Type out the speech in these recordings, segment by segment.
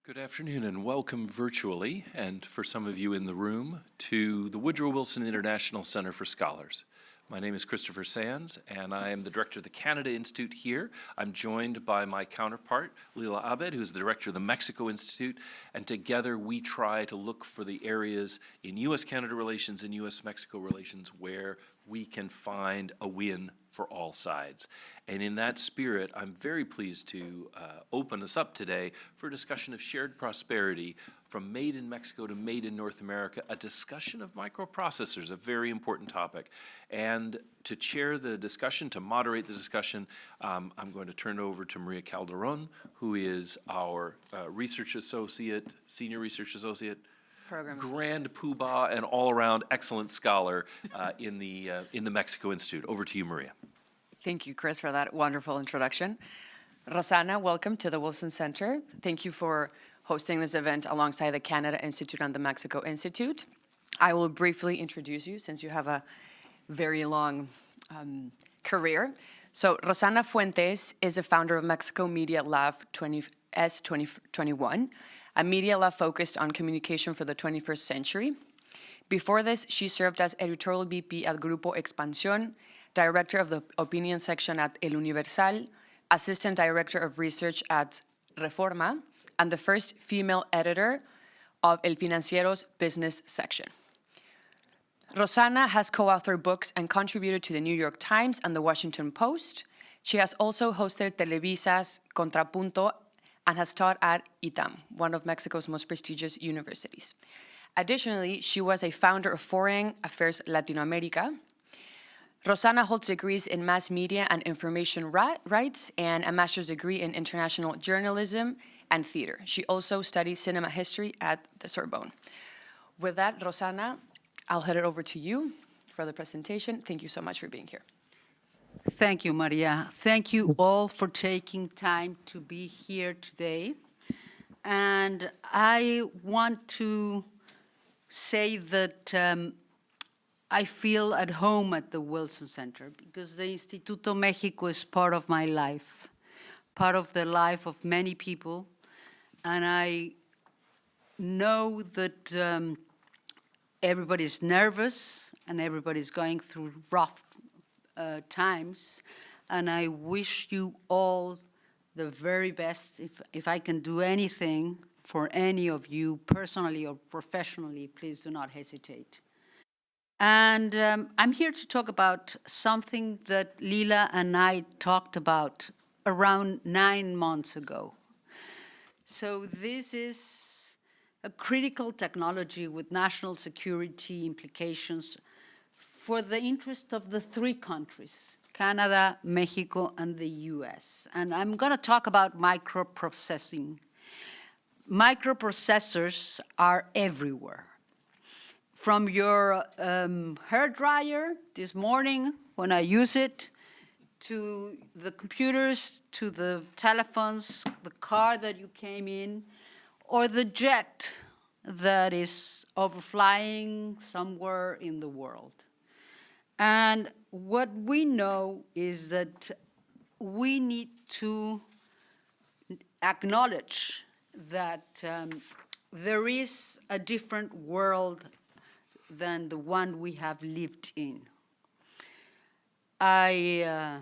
Good afternoon and welcome virtually, and for some of you in the room, to the Woodrow Wilson International Center for Scholars. My name is Christopher Sands, and I am the director of the Canada Institute here. I'm joined by my counterpart, Leila Abed, who's the director of the Mexico Institute, and together we try to look for the areas in U.S.-Canada relations and U.S.-Mexico relations where we can find a win for all sides. And in that spirit, I'm very pleased to open us up today for a discussion of shared prosperity from made in Mexico to made in North America, a discussion of microprocessors, a very important topic. And to chair the discussion, to moderate the discussion, I'm going to turn it over to Maria Calderon, who is our research associate, senior research associate, grand poobah and all-around excellent scholar in the Mexico Institute. Over to you, Maria. Thank you, Chris, for that wonderful introduction. Rosanna, welcome to the Wilson Center. Thank you for hosting this event alongside the Canada Institute and the Mexico Institute. I will briefly introduce you since you have a very long career. So Rosanna Fuentes is the founder of Mexico Media Lab S2021, a media lab focused on communication for the 21st century. Before this, she served as editorial VP at Grupo Expansión, director of the opinion section at El Universal, assistant director of research at Reforma, and the first female editor of El Financiero's business section. Rosanna has co-authored books and contributed to the New York Times and the Washington Post. She has also hosted Televisa's Contrapunto and has taught at ITAM, one of Mexico's most prestigious universities. Additionally, she was a founder of Foreign Affairs Latin America. Rosanna holds degrees in mass media and information rights and a master's degree in international journalism and theater. She also studied cinema history at the Sorbonne. With that, Rosanna, I'll head it over to you for the presentation. Thank you so much for being here. Thank you, Maria. Thank you all for taking time to be here today. And I want to say that I feel at home at the Wilson Center because the Instituto México is part of my life, part of the life of many people. And I know that everybody's nervous and everybody's going through rough times. And I wish you all the very best. If I can do anything for any of you personally or professionally, please do not hesitate. And I'm here to talk about something that Lila and I talked about around 9 months ago. So this is a critical technology with national security implications for the interest of the three countries, Canada, Mexico, and the US. And I'm going to talk about microprocessing. Microprocessors are everywhere. From your hair dryer this morning when I use it, to the computers, to the telephones, the car that you came in, or the jet that is overflying somewhere in the world. And what we know is that we need to acknowledge that there is a different world than the one we have lived in. I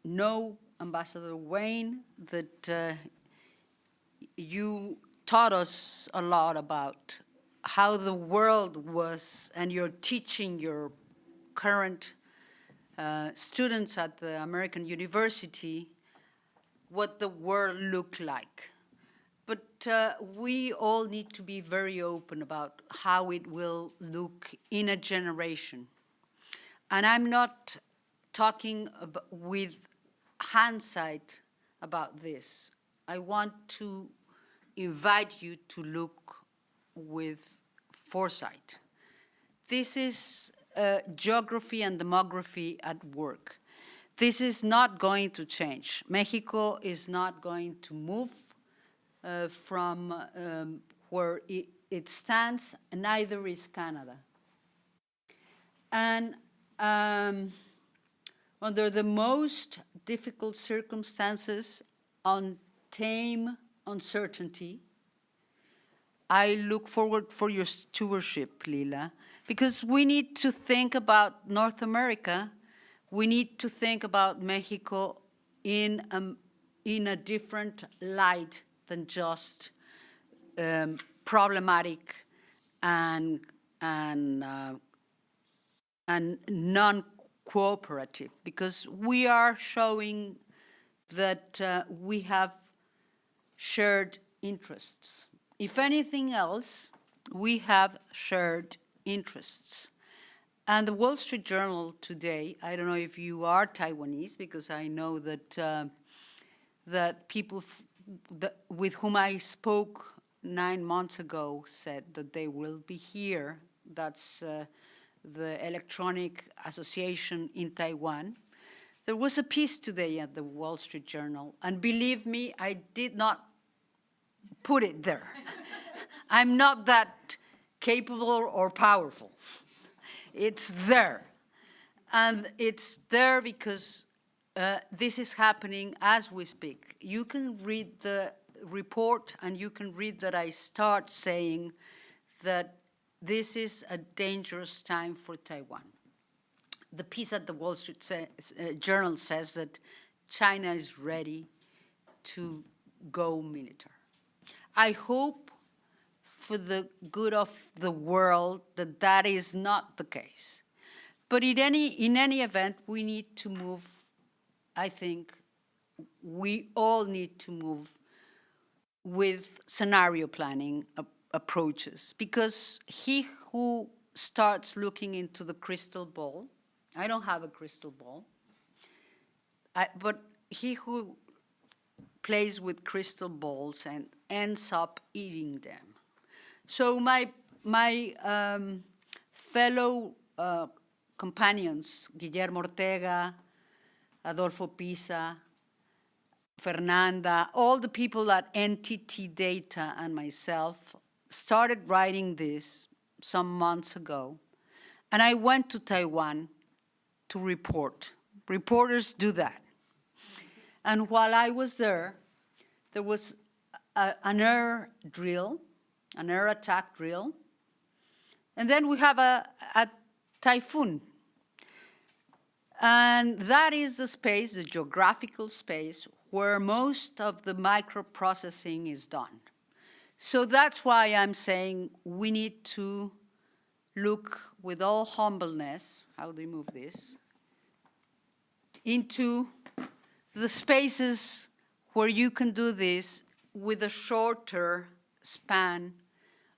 know, Ambassador Wayne, that you taught us a lot about how the world was, and you're teaching your current students at the American University what the world looked like. But we all need to be very open about how it will look in a generation. And I'm not talking with hindsight about this. I want to invite you to look with foresight. This is geography and demography at work. This is not going to change. Mexico is not going to move from where it stands, neither is Canada. And under the most difficult circumstances, on tame uncertainty, I look forward for your stewardship, Lila, because we need to think about North America. We need to think about Mexico in a different light than just problematic and non-cooperative, because we are showing that we have shared interests. If anything else, we have shared interests. And the Wall Street Journal today, I don't know if you are Taiwanese, because I know that that people with whom I spoke 9 months ago said that they will be here. That's the Electronic Association in Taiwan. There was a piece today at the Wall Street Journal, and believe me, I did not put it there. I'm not that capable or powerful. It's there. And it's there because this is happening as we speak. You can read the report and you can read that I start saying that this is a dangerous time for Taiwan. The piece at the Wall Street Journal says that China is ready to go military. I hope for the good of the world that that is not the case. But in any event, we need to move. I think we all need to move with scenario planning approaches, because he who starts looking into the crystal ball, I don't have a crystal ball, but he who plays with crystal balls and ends up eating them. So my fellow companions, Guillermo Ortega, Adolfo Pisa, Fernanda, all the people at NTT Data and myself started writing this some months ago. And I went to Taiwan to report. Reporters do that. And while I was there was an air drill, an air attack drill. And then we have a typhoon. And that is the space, the geographical space, where most of the microprocessing is done. So that's why I'm saying we need to look with all humbleness, how do we move this, into the spaces where you can do this with a shorter span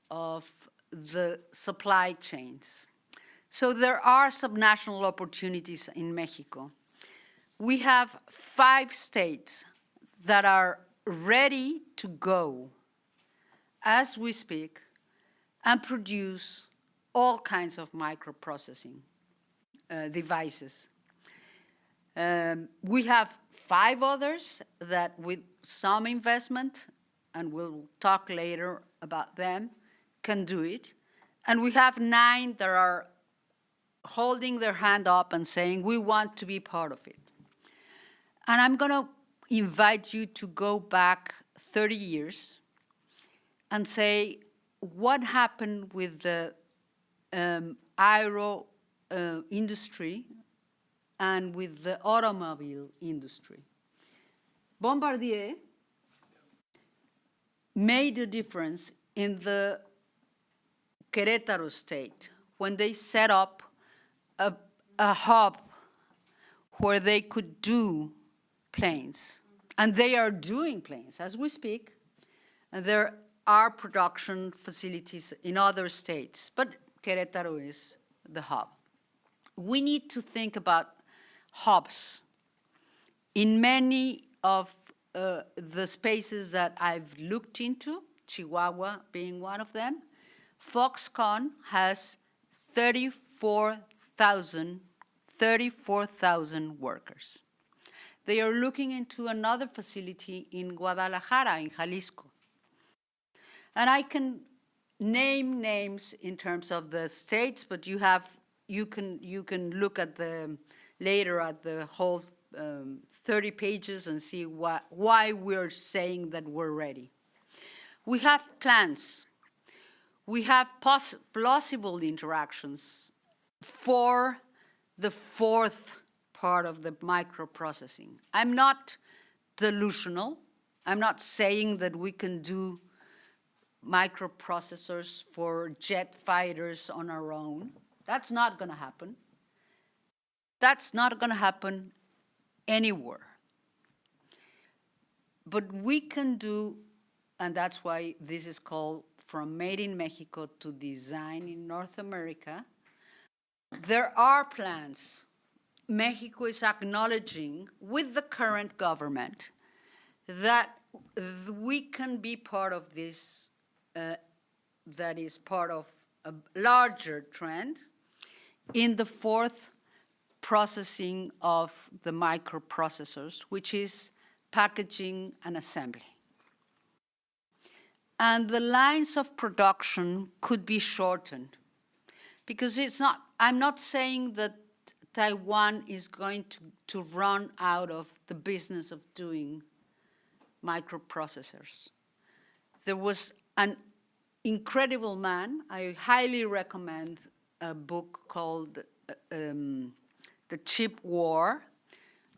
of the supply chains. So there are subnational opportunities in Mexico. We have 5 states that are ready to go as we speak and produce all kinds of microprocessing devices. We have 5 others that with some investment, and we'll talk later about them, can do it. And we have 9 that are holding their hand up and saying, we want to be part of it. And I'm going to invite you to go back 30 years and say, what happened with the aero industry and with the automobile industry? Bombardier made a difference in the Querétaro state when they set up a hub where they could do planes. And they are doing planes as we speak. And there are production facilities in other states, but Querétaro is the hub. We need to think about hubs in many of the spaces that I've looked into, Chihuahua being one of them. Foxconn has 34,000 workers. They are looking into another facility in Guadalajara, in Jalisco. And I can name names in terms of the states, but you can look at later at the whole 30 pages and see why we're saying that we're ready. We have plans. we have plausible interactions for the fourth part of the microprocessing. I'm not delusional. I'm not saying that we can do microprocessors for jet fighters on our own. That's not going to happen. That's not going to happen anywhere. But we can do, and that's why this is called From Made in Mexico to Design in North America. There are plans. Mexico is acknowledging with the current government that we can be part of this, that is part of a larger trend in the fourth processing of the microprocessors, which is packaging and assembly. And the lines of production could be shortened because I'm not saying that Taiwan is going to run out of the business of doing microprocessors. There was an incredible man. I highly recommend a book called The Chip War.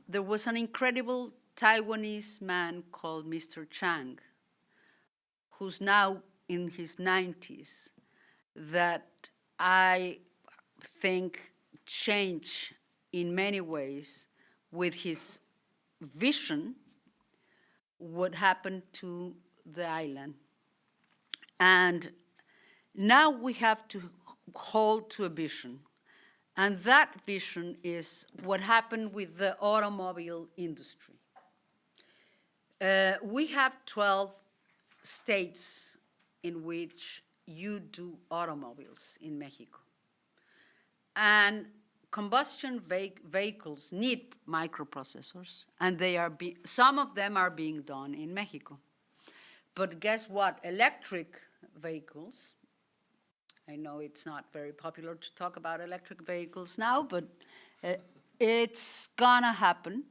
There was an incredible Taiwanese man called Mr. Chang, who's now in his 90s, that I think changed in many ways with his vision what happened to the island. And now we have to hold to a vision. And that vision is what happened with the automobile industry. We have 12 states in which you do automobiles in Mexico. And combustion vehicles need microprocessors, and some of them are being done in Mexico. But guess what? Electric vehicles, I know it's not very popular to talk about electric vehicles now, but it's gonna happen.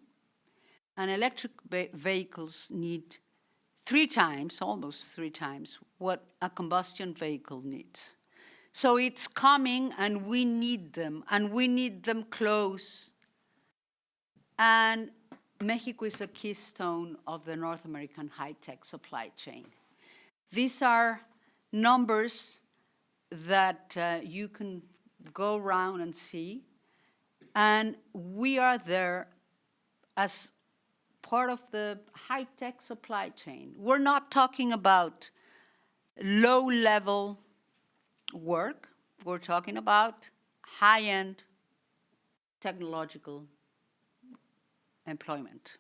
And electric vehicles need almost three times, what a combustion vehicle needs. So it's coming, and we need them close. And Mexico is a keystone of the North American high-tech supply chain. These are numbers that you can go around and see, and we are there as part of the high-tech supply chain. We're not talking about low-level work. We're talking about high-end technological employment.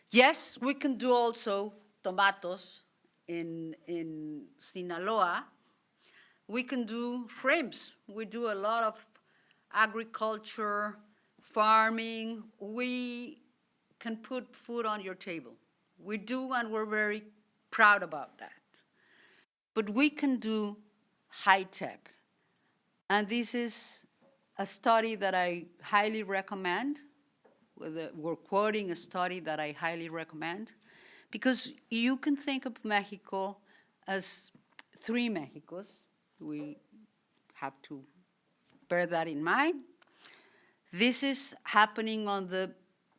Yes, we can do also tomatoes in Sinaloa. We can do shrimps. We do a lot of agriculture, farming. We can put food on your table. We do, and we're very proud about that. But we can do high tech. And this is a study that I highly recommend. We're quoting a study that I highly recommend, because you can think of Mexico as three Mexicos. We have to bear that in mind. This is happening on the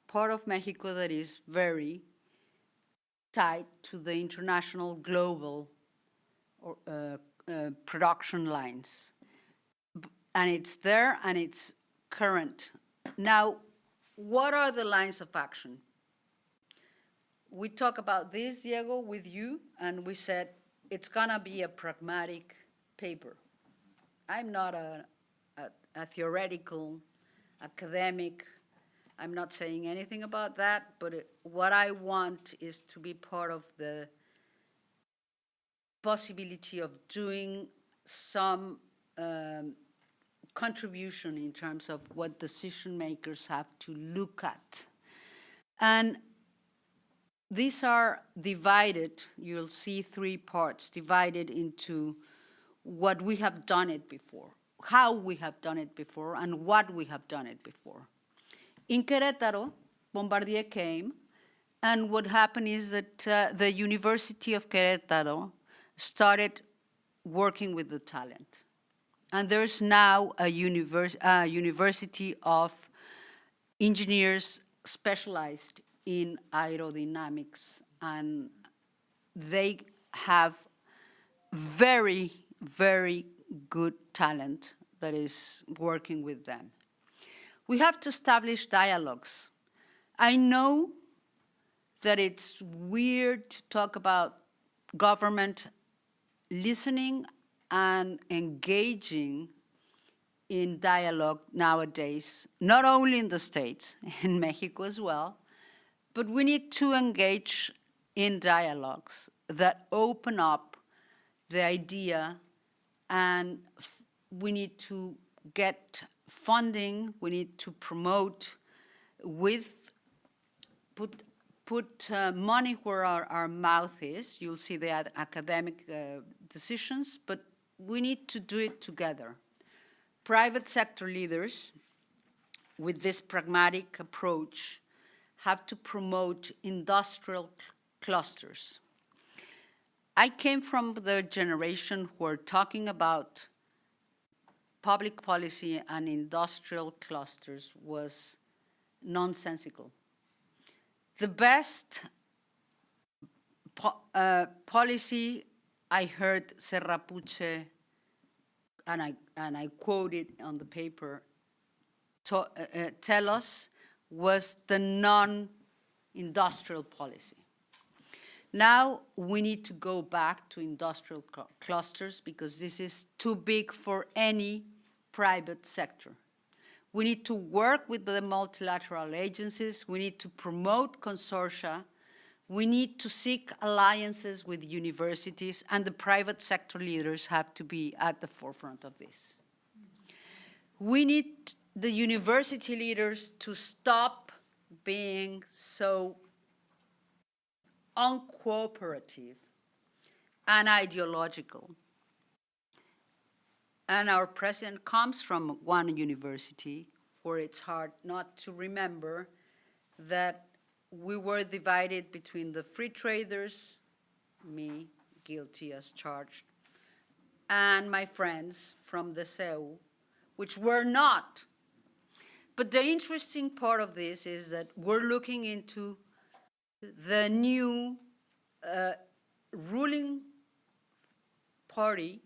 part of Mexico that is very tied to the international global production lines. And it's there, and it's current. Now, what are the lines of action? We talked about this, Diego, with you, and we said it's gonna be a pragmatic paper. I'm not a theoretical academic. I'm not saying anything about that, but what I want is to be part of the possibility of doing some contribution in terms of what decision makers have to look at. And these are divided, you'll see three parts, divided into what we have done it before, how we have done it before, and what we have done it before. In Querétaro, Bombardier came, and what happened is that the University of Querétaro started working with the talent. And there's now a university of engineers specialized in aerodynamics, and they have very, very good talent that is working with them. We have to establish dialogues. I know that it's weird to talk about government listening and engaging in dialogue nowadays, not only in the States, in Mexico as well, but we need to engage in dialogues that open up the idea, and we need to get funding, we need to promote put money where our mouth is. You'll see the academic decisions, but we need to do it together. Private sector leaders, with this pragmatic approach, have to promote industrial clusters. I came from the generation who are talking about public policy and industrial clusters was nonsensical. The best policy I heard Serrapuche, and I quote it on the paper, tell us was the non-industrial policy. Now we need to go back to industrial clusters because this is too big for any private sector. We need to work with the multilateral agencies. We need to promote consortia. We need to seek alliances with universities, and the private sector leaders have to be at the forefront of this. We need the university leaders to stop being so uncooperative and ideological. And our president comes from one university where it's hard not to remember that we were divided between the free traders, me, guilty as charged, and my friends from the CEU, which were not. But the interesting part of this is that we're looking into the new ruling party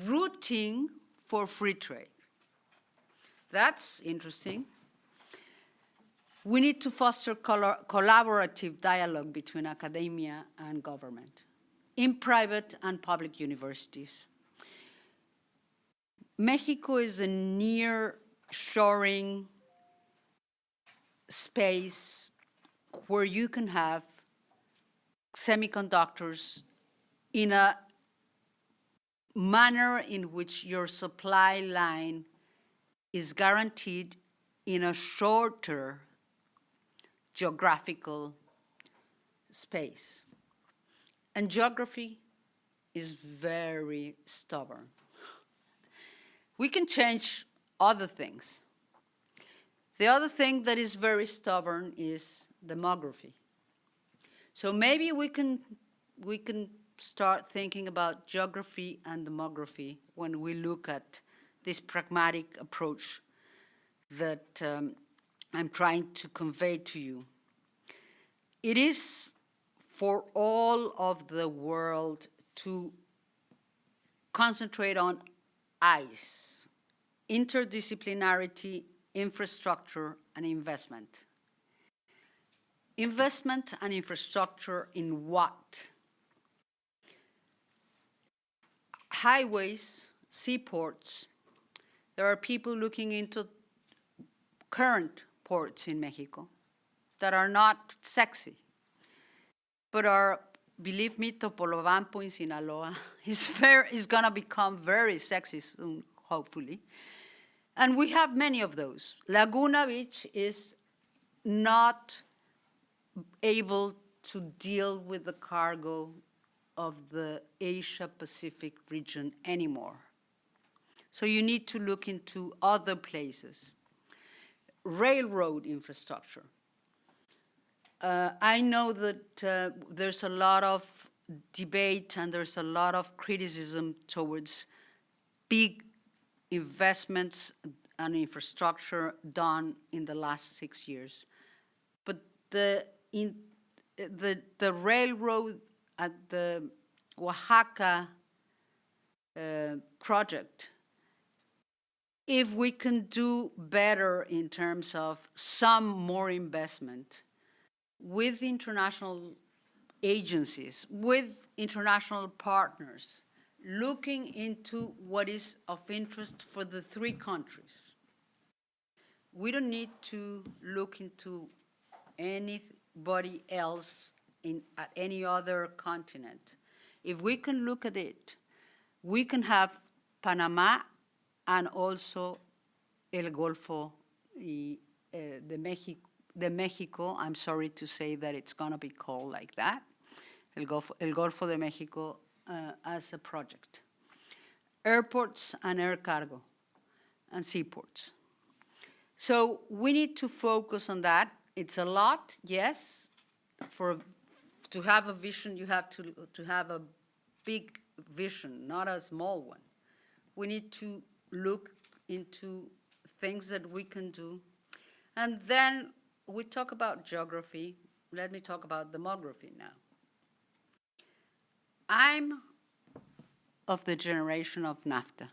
rooting for free trade. That's interesting. We need to foster collaborative dialogue between academia and government in private and public universities. Mexico is a nearshoring space where you can have semiconductors in a manner in which your supply line is guaranteed in a shorter geographical space. And geography is very stubborn. We can change other things. The other thing that is very stubborn is demography. So maybe we can start thinking about geography and demography when we look at this pragmatic approach that I'm trying to convey to you. It is for all of the world to concentrate on ICE, interdisciplinarity, infrastructure, and investment. Investment and infrastructure in what? Highways, seaports. There are people looking into current ports in Mexico that are not sexy, but are, believe me, Topolobampo in Sinaloa is going to become very sexy soon, hopefully. And we have many of those. Laguna Beach is not able to deal with the cargo of the Asia-Pacific region anymore. So you need to look into other places. Railroad infrastructure. I know that there's a lot of debate and there's a lot of criticism towards big investments and infrastructure done in the last 6 years. But the railroad at the Oaxaca project, if we can do better in terms of some more investment with international agencies, with international partners, looking into what is of interest for the 3 countries. We don't need to look into anybody else at any other continent. If we can look at it, we can have Panama and also El Golfo de Mexico. I'm sorry to say that it's going to be called like that, El Golfo de Mexico as a project. Airports and air cargo and seaports. So we need to focus on that. It's a lot, yes. To have a vision, you have to have a big vision, not a small one. We need to look into things that we can do. And then we talk about geography. Let me talk about demography now. I'm of the generation of NAFTA.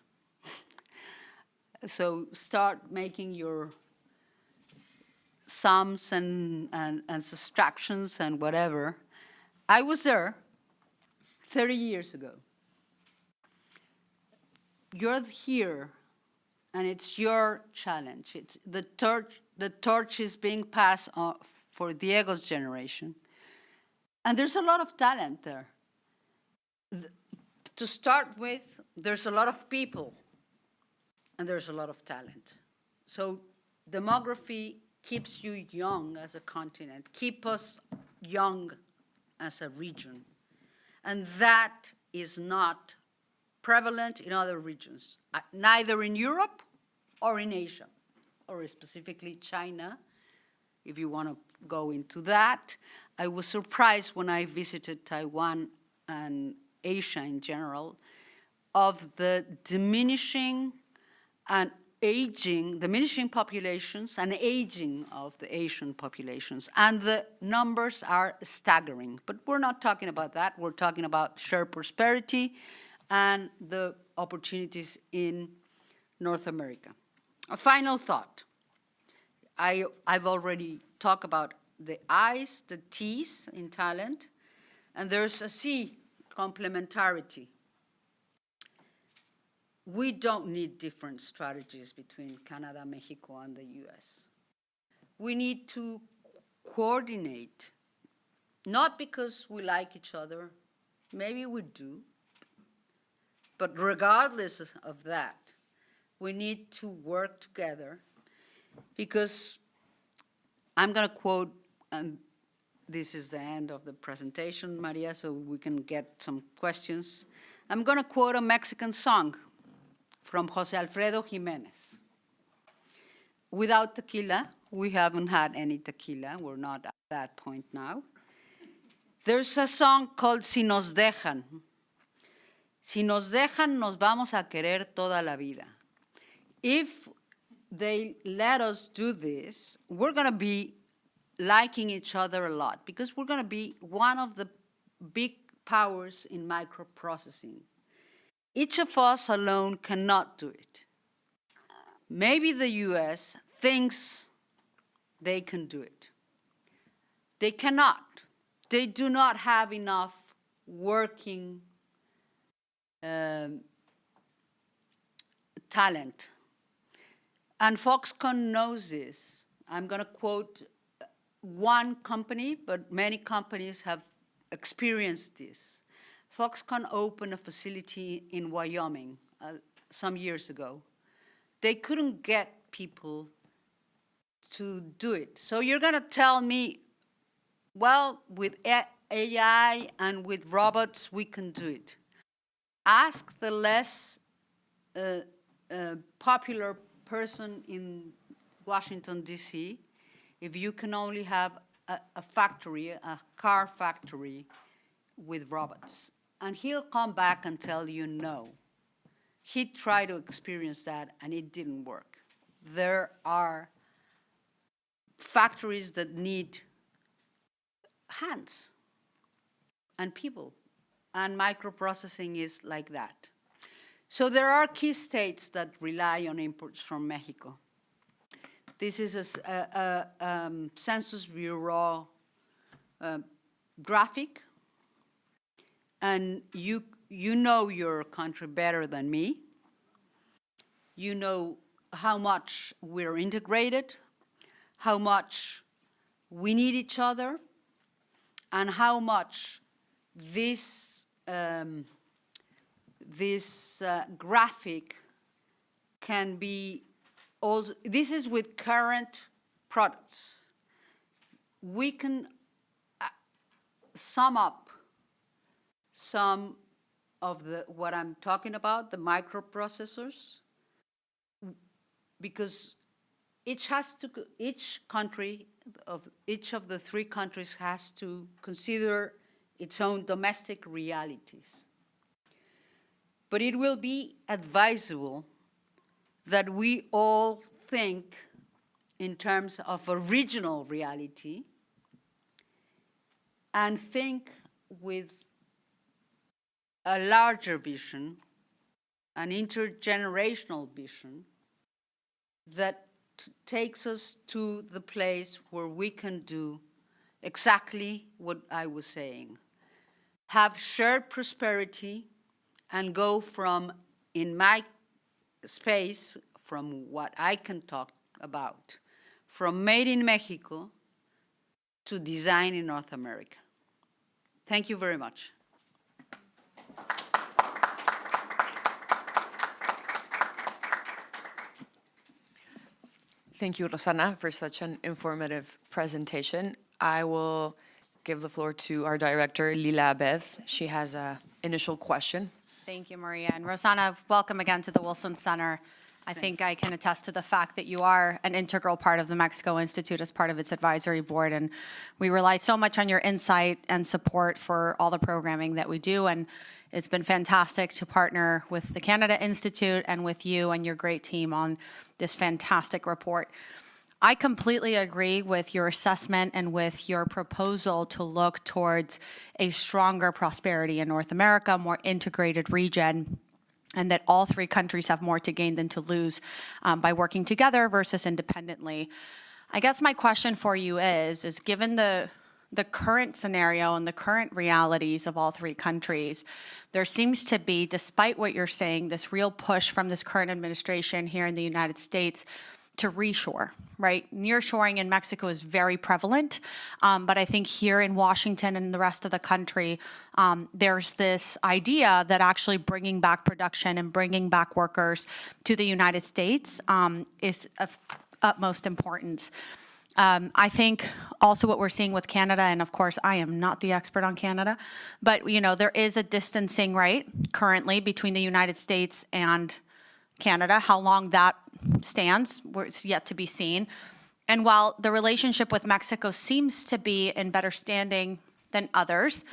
So start making your sums and subtractions and whatever. I was there 30 years ago. You're here, and it's your challenge. It's the torch is being passed on for Diego's generation. And there's a lot of talent there. To start with, there's a lot of people, and there's a lot of talent. So demography keeps you young as a continent, keep us young as a region. And that is not prevalent in other regions, neither in Europe or in Asia, or specifically China, if you want to go into that. I was surprised when I visited Taiwan and Asia in general of the diminishing populations and aging of the Asian populations. And the numbers are staggering. But we're not talking about that. We're talking about shared prosperity and the opportunities in North America. A final thought. I've already talked about the I's, the T's in talent, and there's a C, complementarity. We don't need different strategies between Canada, Mexico, and the US. We need to coordinate, not because we like each other, maybe we do, but regardless of that, we need to work together because I'm going to quote, and this is the end of the presentation, Maria, so we can get some questions. I'm going to quote a Mexican song from Jose Alfredo Jimenez. Without tequila, we haven't had any tequila. We're not at that point now. There's a song called Si nos dejan. Si nos dejan, nos vamos a querer toda la vida. If they let us do this, we're going to be liking each other a lot because we're going to be one of the big powers in microprocessing. Each of us alone cannot do it. Maybe the US thinks they can do it. They cannot. They do not have enough working talent. And Foxconn knows this. I'm going to quote one company, but many companies have experienced this. Foxconn opened a facility in Wyoming some years ago. They couldn't get people to do it. So you're going to tell me, well, with AI and with robots, we can do it. Ask the less popular person in Washington, D.C., if you can only have a factory, a car factory, with robots. And he'll come back and tell you no. He tried to experience that and it didn't work. There are factories that need hands and people, and microprocessing is like that. So there are key states that rely on imports from Mexico. This is a Census Bureau graphic, and you know your country better than me. You know how much we're integrated, how much we need each other, and how much this graphic can be also, this is with current products. We can sum up some of what I'm talking about, the microprocessors, because each of the three countries has to consider its own domestic realities. But it will be advisable that we all think in terms of a regional reality and think with a larger vision, an intergenerational vision that takes us to the place where we can do exactly what I was saying. Have shared prosperity and go from, in my space, from what I can talk about, from made in Mexico to design in North America. Thank you very much. Thank you, Rosana, for such an informative presentation. I will give the floor to our director, Lila Abed. She has an initial question. Thank you, Maria. And Rosana, welcome again to the Wilson Center. I think I can attest to the fact that you are an integral part of the Mexico Institute as part of its advisory board. And we rely so much on your insight and support for all the programming that we do. And it's been fantastic to partner with the Canada Institute and with you and your great team on this fantastic report. I completely agree with your assessment and with your proposal to look towards a stronger prosperity in North America, more integrated region, and that all three countries have more to gain than to lose by working together versus independently. I guess my question for you is given the current scenario and the current realities of all three countries, there seems to be, despite what you're saying, this real push from this current administration here in the United States to reshore, right? Nearshoring in Mexico is very prevalent, but I think here in Washington and the rest of the country, there's this idea that actually bringing back production and bringing back workers to the United States is of utmost importance. I think also what we're seeing with Canada, and of course I am not the expert on Canada, but there is a distancing, right, currently between the United States and Canada. How long that stands, it's yet to be seen. And while the relationship with Mexico seems to be in better standing than others,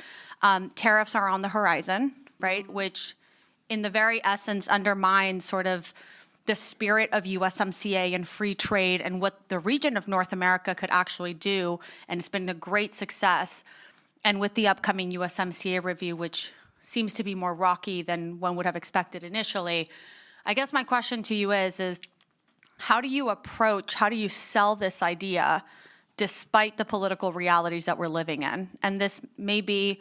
tariffs are on the horizon, right, which in the very essence undermines sort of the spirit of USMCA and free trade and what the region of North America could actually do, and it's been a great success. And with the upcoming USMCA review, which seems to be more rocky than one would have expected initially, I guess my question to you is how do you sell this idea despite the political realities that we're living in? And this may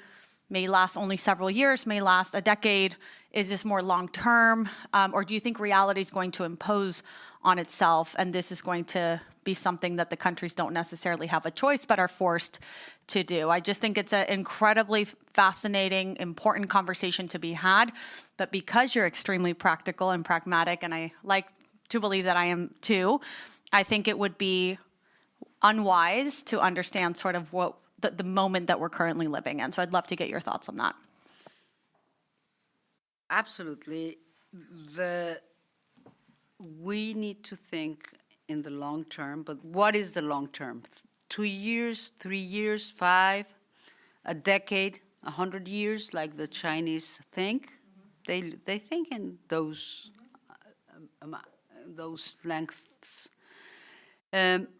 last only several years, may last a decade. Is this more long-term? Or do you think reality is going to impose on itself and this is going to be something that the countries don't necessarily have a choice but are forced to do? I just think it's an incredibly fascinating, important conversation to be had. But because you're extremely practical and pragmatic, and I like to believe that I am too, I think it would be unwise to understand sort of what the moment that we're currently living in. So I'd love to get your thoughts on that. Absolutely. We need to think in the long term, but what is the long term? 2 years, 3 years, 5, a decade? 100 years, like the Chinese think. They think in those lengths.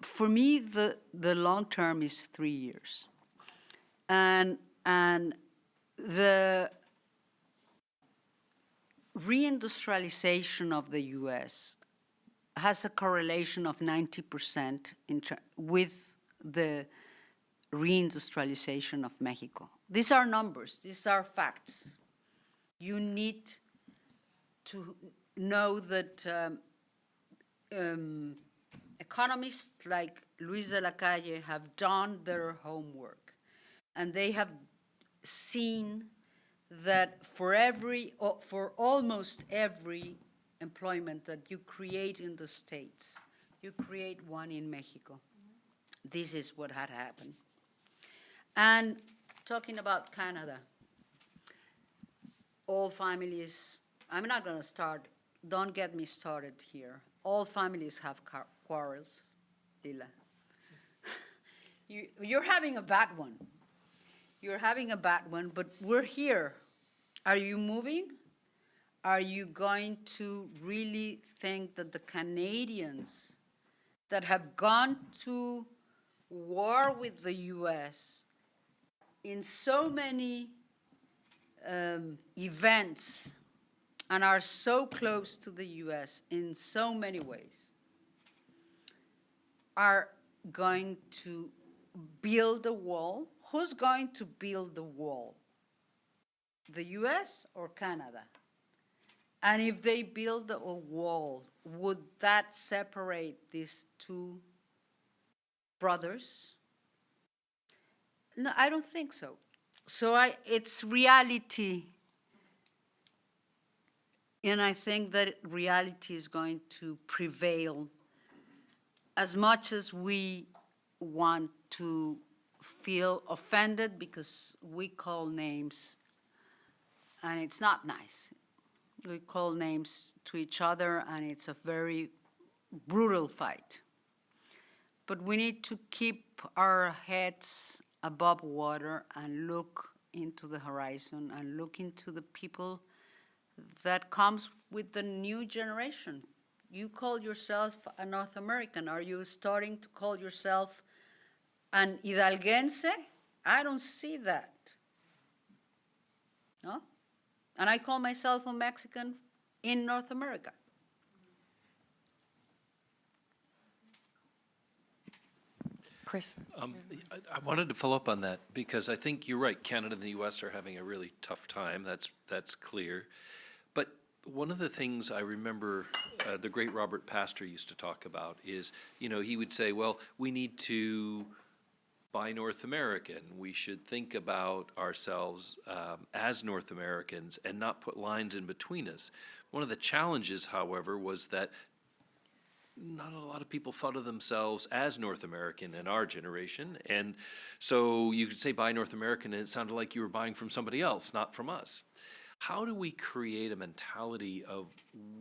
For me, the long term is 3 years. And the reindustrialization of the US has a correlation of 90% with the reindustrialization of Mexico. These are numbers, these are facts. You need to know that economists like Luis de la Calle have done their homework, and they have seen that for almost every employment that you create in the States, you create one in Mexico. This is what had happened. And talking about Canada, all families, I'm not going to start, don't get me started here. All families have quarrels, Lila. You're having a bad one. You're having a bad one, but we're here. Are you moving? Are you going to really think that the Canadians that have gone to war with the US in so many events and are so close to the US in so many ways, are going to build a wall? Who's going to build the wall? The US or Canada? And if they build a wall, would that separate these two brothers? No, I don't think so. So it's reality. And I think that reality is going to prevail as much as we want to feel offended because we call names, and it's not nice. We call names to each other, and it's a very brutal fight. But we need to keep our heads above water and look into the horizon and look into the people that comes with the new generation. You call yourself a North American. Are you starting to call yourself an hidalguense? I don't see that. No? And I call myself a Mexican in North America. Chris? I wanted to follow up on that because I think you're right. Canada and the U.S. are having a really tough time. That's clear. But one of the things I remember the great Robert Pastor used to talk about is, he would say, well, we need to buy North American. We should think about ourselves as North Americans and not put lines in between us. One of the challenges, however, was that not a lot of people thought of themselves as North American in our generation. And so you could say buy North American and it sounded like you were buying from somebody else, not from us. How do we create a mentality of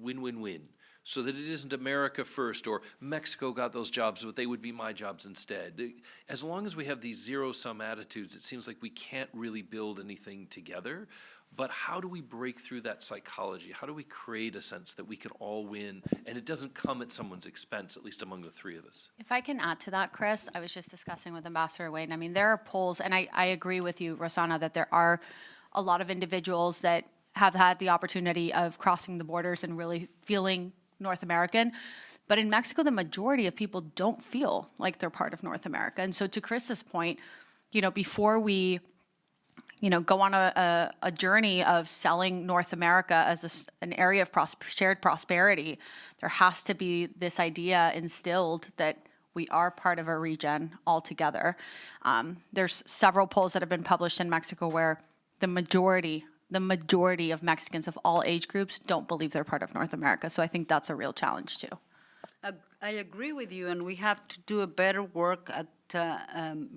win-win-win so that it isn't America first or Mexico got those jobs, but they would be my jobs instead? As long as we have these zero-sum attitudes, it seems like we can't really build anything together. But how do we break through that psychology? How do we create a sense that we can all win and it doesn't come at someone's expense, at least among the three of us? If I can add to that, Chris, I was just discussing with Ambassador Wade. I mean, there are polls, and I agree with you, Rossana, that there are a lot of individuals that have had the opportunity of crossing the borders and really feeling North American. But in Mexico, the majority of people don't feel like they're part of North America. And so to Chris's point, before we go on a journey of selling North America as an area of shared prosperity, there has to be this idea instilled that we are part of a region altogether. There's several polls that have been published in Mexico where the majority of Mexicans of all age groups don't believe they're part of North America. So I think that's a real challenge too. I agree with you, and we have to do a better work at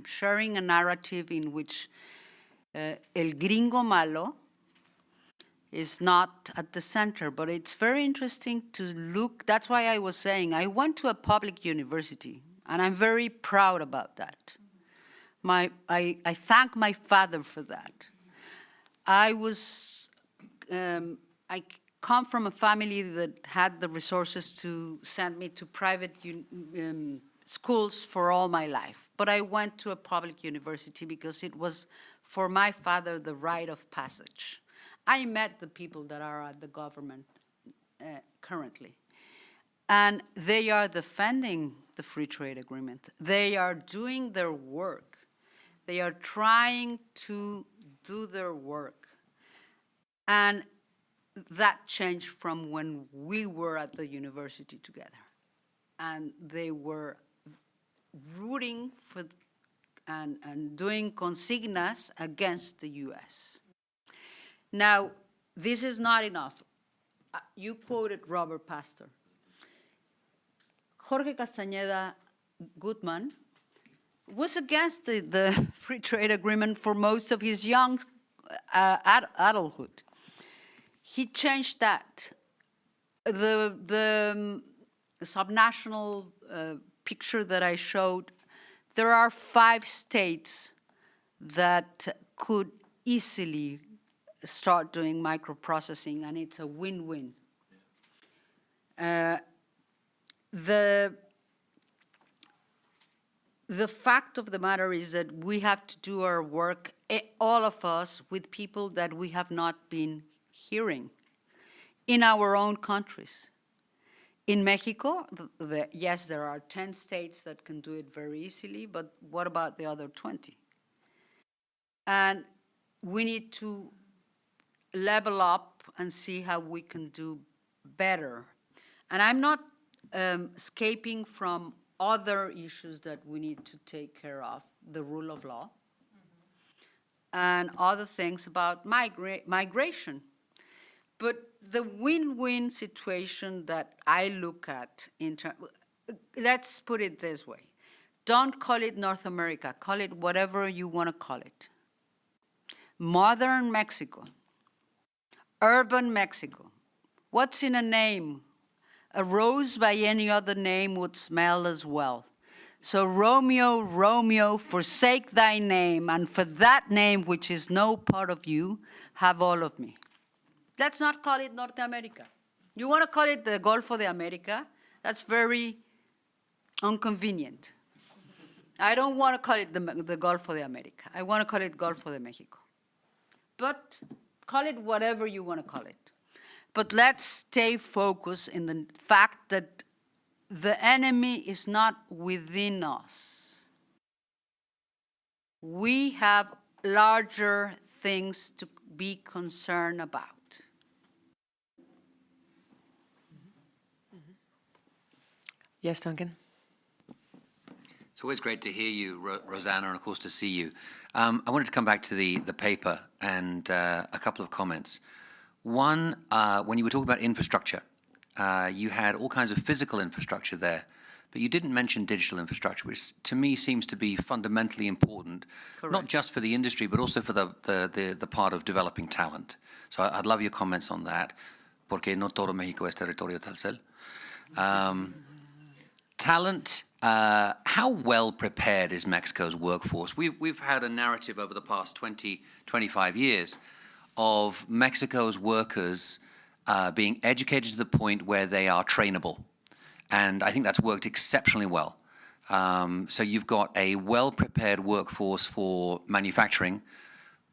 sharing a narrative in which el gringo malo is not at the center, but it's very interesting to look. That's why I was saying I went to a public university, and I'm very proud about that. I thank my father for that. I come from a family that had the resources to send me to private schools for all my life. But I went to a public university because it was, for my father, the rite of passage. I met the people that are at the government currently, and they are defending the free trade agreement. They are doing their work. They are trying to do their work. And that changed from when we were at the university together. And they were rooting for and doing consignas against the US. Now, this is not enough. You quoted Robert Pastor. Jorge Castañeda Gutman was against the free trade agreement for most of his young adulthood. He changed that. The subnational picture that I showed, there are 5 states that could easily start doing microprocessing, and it's a win-win. The fact of the matter is that we have to do our work, all of us, with people that we have not been hearing in our own countries. In Mexico, yes, there are 10 states that can do it very easily, but what about the other 20? And we need to level up and see how we can do better. And I'm not escaping from other issues that we need to take care of, the rule of law, and other things about migration. But the win-win situation that I look at, let's put it this way. Don't call it North America. Call it whatever you want to call it. Modern Mexico. Urban Mexico. What's in a name? A rose by any other name would smell as well. So Romeo, Romeo, forsake thy name, and for that name which is no part of you, have all of me. Let's not call it North America. You want to call it the Gulf de America? That's very inconvenient. I don't want to call it the Gulf de America. I want to call it Gulf de Mexico. But call it whatever you want to call it. But let's stay focused in the fact that the enemy is not within us. We have larger things to be concerned about. Yes, Duncan? It's always great to hear you, Rosanna, and of course to see you. I wanted to come back to the paper and a couple of comments. One, when you were talking about infrastructure, you had all kinds of physical infrastructure there, but you didn't mention digital infrastructure, which to me seems to be fundamentally important, Correct. Not just for the industry, but also for the part of developing talent. So I'd love your comments on that, porque no todo México es territorio Telcel. Talent, how well prepared is Mexico's workforce? We've had a narrative over the past 20, 25 years of Mexico's workers being educated to the point where they are trainable. And I think that's worked exceptionally well. So you've got a well-prepared workforce for manufacturing,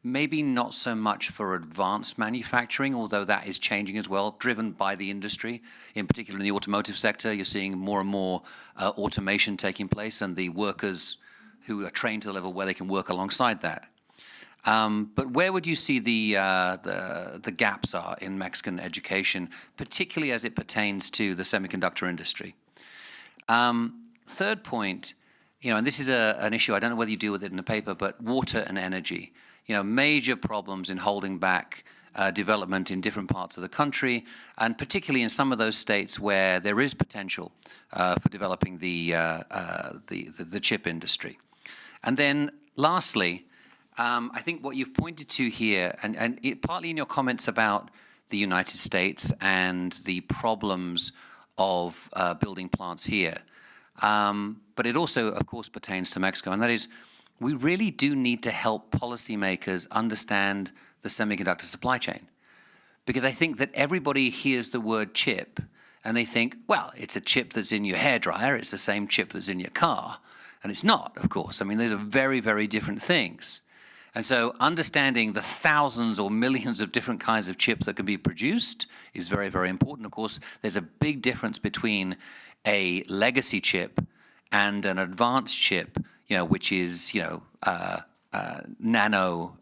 maybe not so much for advanced manufacturing, although that is changing as well, driven by the industry. In particular, in the automotive sector, you're seeing more and more automation taking place, and the workers who are trained to the level where they can work alongside that. But where would you see the gaps are in Mexican education, particularly as it pertains to the semiconductor industry? Third point, and this is an issue, I don't know whether you deal with it in the paper, but water and energy. Major problems in holding back development in different parts of the country, and particularly in some of those states where there is potential for developing the chip industry. And then lastly, I think what you've pointed to here, and partly in your comments about the United States and the problems of building plants here, but it also, of course, pertains to Mexico, and that is we really do need to help policymakers understand the semiconductor supply chain. Because I think that everybody hears the word chip and they think, well, it's a chip that's in your hairdryer, it's the same chip that's in your car. And it's not, of course. I mean, those are very, very different things. And so understanding the thousands or millions of different kinds of chips that can be produced is very, very important. Of course, there's a big difference between a legacy chip and an advanced chip, which is, nano,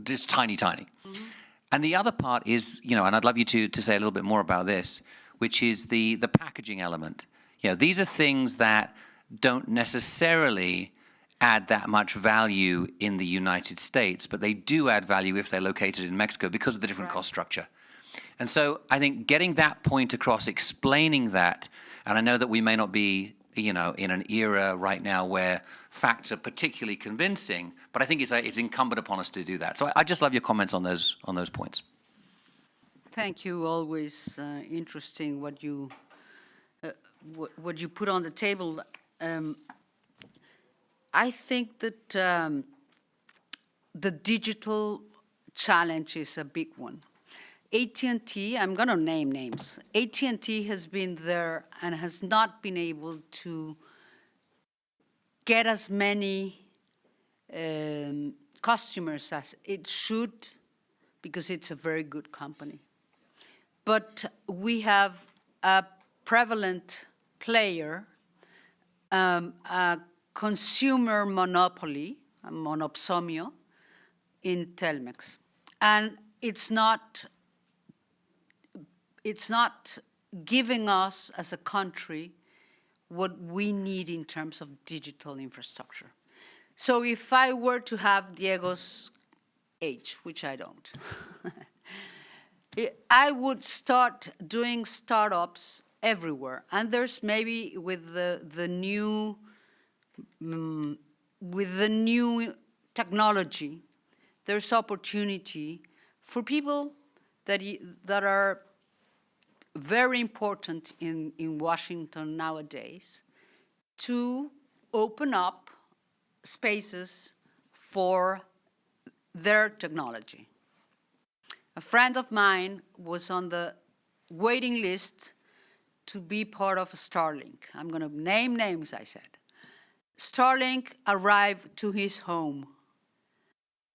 just tiny, tiny. Mm-hmm. And the other part is, and I'd love you to say a little bit more about this, which is the packaging element. These are things that don't necessarily add that much value in the United States, but they do add value if they're located in Mexico because of the different cost structure. And so I think getting that point across, explaining that, and I know that we may not be, in an era right now where facts are particularly convincing, but I think it's incumbent upon us to do that. So I just love your comments on those points. Thank you. Always interesting what you put on the table. I think that the digital challenge is a big one. AT&T, I'm going to name names. AT&T has been there and has not been able to get as many customers as it should, because it's a very good company. But we have a prevalent player, a consumer monopoly, a monopsomio, in Telmex. And it's not giving us as a country what we need in terms of digital infrastructure. So if I were to have Diego's age, which I don't, I would start doing startups everywhere. And there's maybe with the new technology, there's opportunity for people that are very important in Washington nowadays to open up spaces for their technology. A friend of mine was on the waiting list to be part of Starlink. I'm going to name names, I said. Starlink arrived to his home,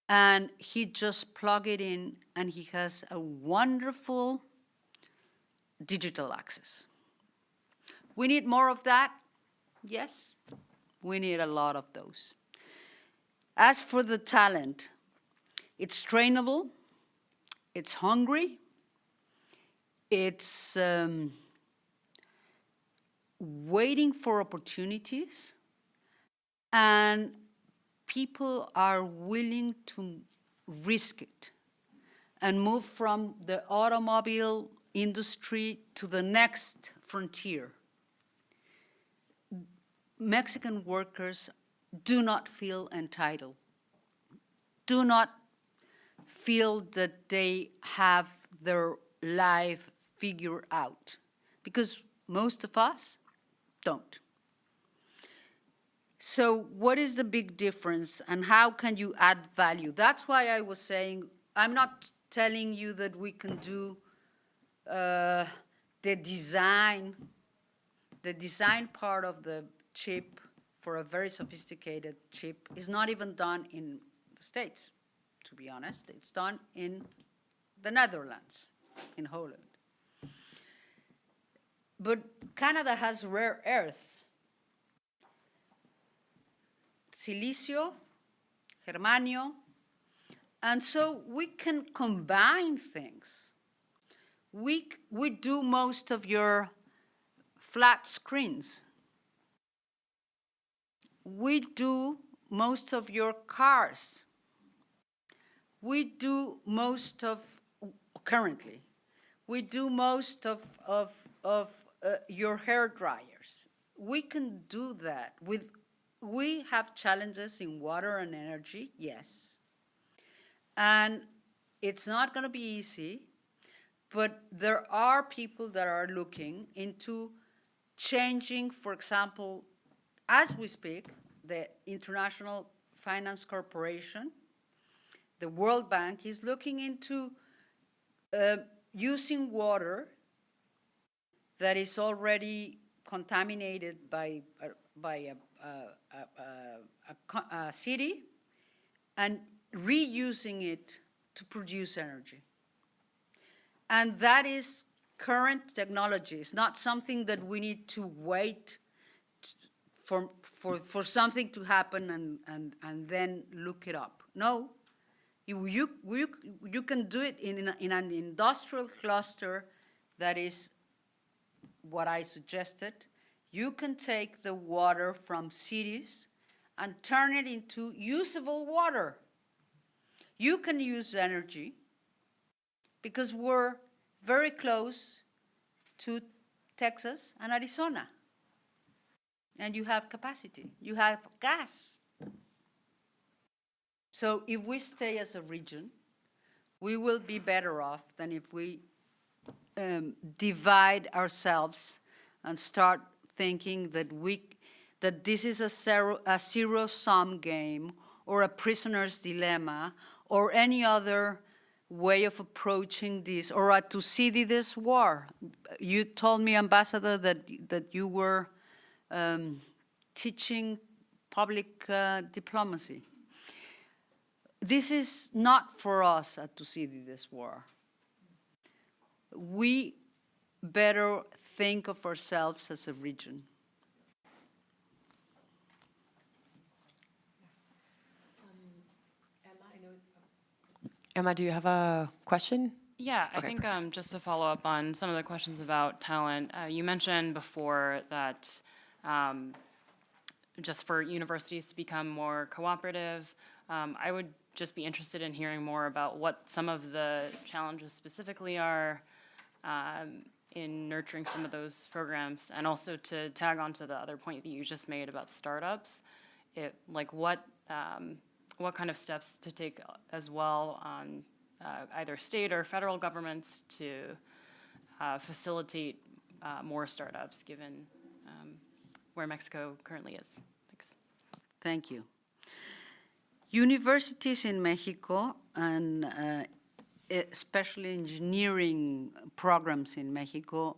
and he just plugged it in, and he has a wonderful digital access. We need more of that? Yes, we need a lot of those. As for the talent, it's trainable, it's hungry, it's waiting for opportunities, and people are willing to risk it and move from the automobile industry to the next frontier. Mexican workers do not feel entitled, do not feel that they have their life figured out, because most of us don't. So what is the big difference, and how can you add value? That's why I was saying, I'm not telling you that we can do the design part of the chip for a very sophisticated chip is not even done in the States, to be honest. It's done in the Netherlands, in Holland. But Canada has rare earths. Silicio, germanio, and so we can combine things. We do most of your flat screens. We do most of your cars. We do most of, currently, we do most of your hair dryers. We can do that. We have challenges in water and energy, yes. And it's not going to be easy, but there are people that are looking into changing, for example, as we speak, the International Finance Corporation, the World Bank is looking into using water that is already contaminated by a city and reusing it to produce energy. And that is current technology. It's not something that we need to wait for something to happen and then look it up. No, you can do it in an industrial cluster that is what I suggested. You can take the water from cities and turn it into usable water. You can use energy because we're very close to Texas and Arizona. And you have capacity, you have gas. So if we stay as a region, we will be better off than if we divide ourselves and start thinking that this is a zero-sum game or a prisoner's dilemma or any other way of approaching this, or a Thucydides war. You told me, Ambassador, that you were teaching public diplomacy. This is not for us a Thucydides war. We better think of ourselves as a region. Emma, do you have a question? Yeah, I Okay, think just to follow up on some of the questions about talent, you mentioned before that just for universities to become more cooperative, I would just be interested in hearing more about what some of the challenges specifically are in nurturing some of those programs, and also to tag on to the other point that you just made about startups, what kind of steps to take as well on either state or federal governments to facilitate more startups, given where Mexico currently is. Thanks. Thank you. Universities in Mexico, and especially engineering programs in Mexico,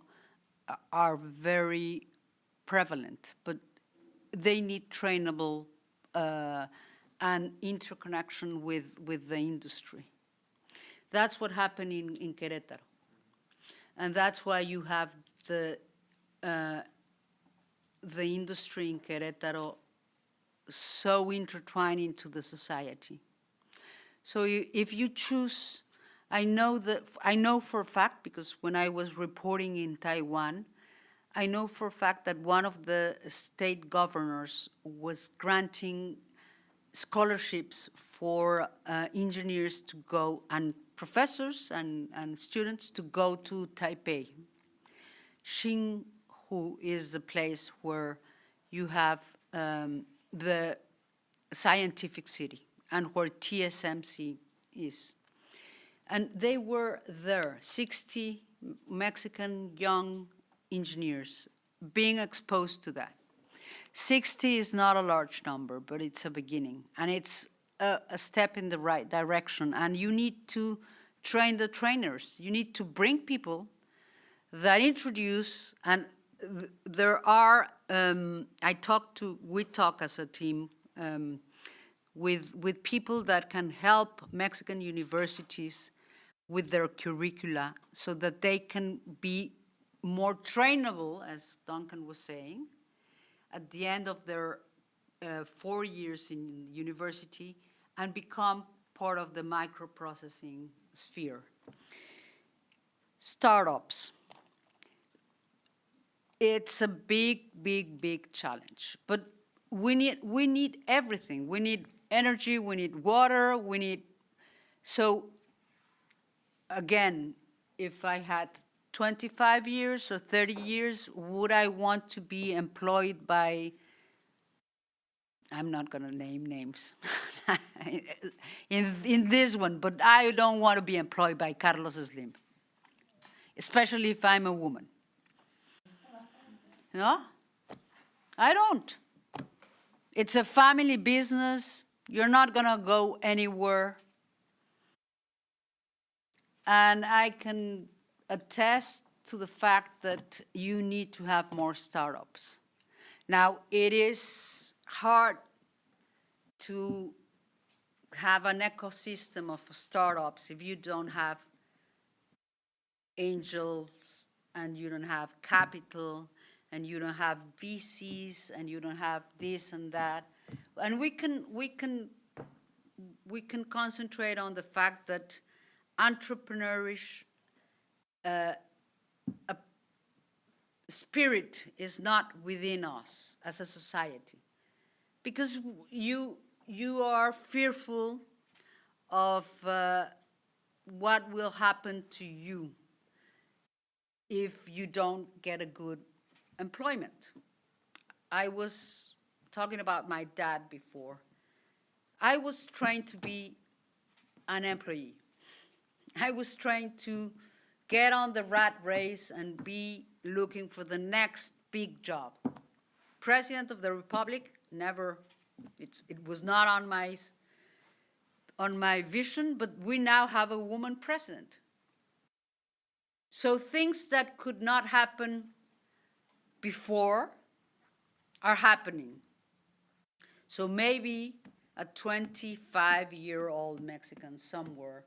are very prevalent, but they need trainable and interconnection with the industry. That's what happened in Querétaro. And that's why you have the industry in Querétaro so intertwined into the society. So if you choose, I know for a fact, because when I was reporting in Taiwan, I know for a fact that one of the state governors was granting scholarships for engineers to go, and professors and students to go to Taipei. Xinhu is the place where you have the scientific city and where TSMC is. And they were there, 60 Mexican young engineers being exposed to that. 60 is not a large number, but it's a beginning, and it's a step in the right direction. And you need to train the trainers. You need to bring people that introduce, and there are, we talk as a team with people that can help Mexican universities with their curricula so that they can be more trainable, as Duncan was saying, at the end of their 4 years in university and become part of the microprocessing sphere. Startups. It's a big, big, big challenge, but we need everything. We need energy, we need water, so again, if I had 25 years or 30 years, would I want to be employed by, I'm not going to name names in this one, but I don't want to be employed by Carlos Slim, especially if I'm a woman. No? I don't. It's a family business. You're not going to go anywhere. And I can attest to the fact that you need to have more startups. Now, it is hard to have an ecosystem of startups if you don't have angels and you don't have capital and you don't have VCs and you don't have this and that. And we can concentrate on the fact that entrepreneurish spirit is not within us as a society, because you are fearful of what will happen to you if you don't get a good employment. I was talking about my dad before. I was trained to be an employee. I was trained to get on the rat race and be looking for the next big job. President of the Republic, never, it was not on my vision, but we now have a woman president. So things that could not happen before are happening. So maybe a 25-year-old Mexican somewhere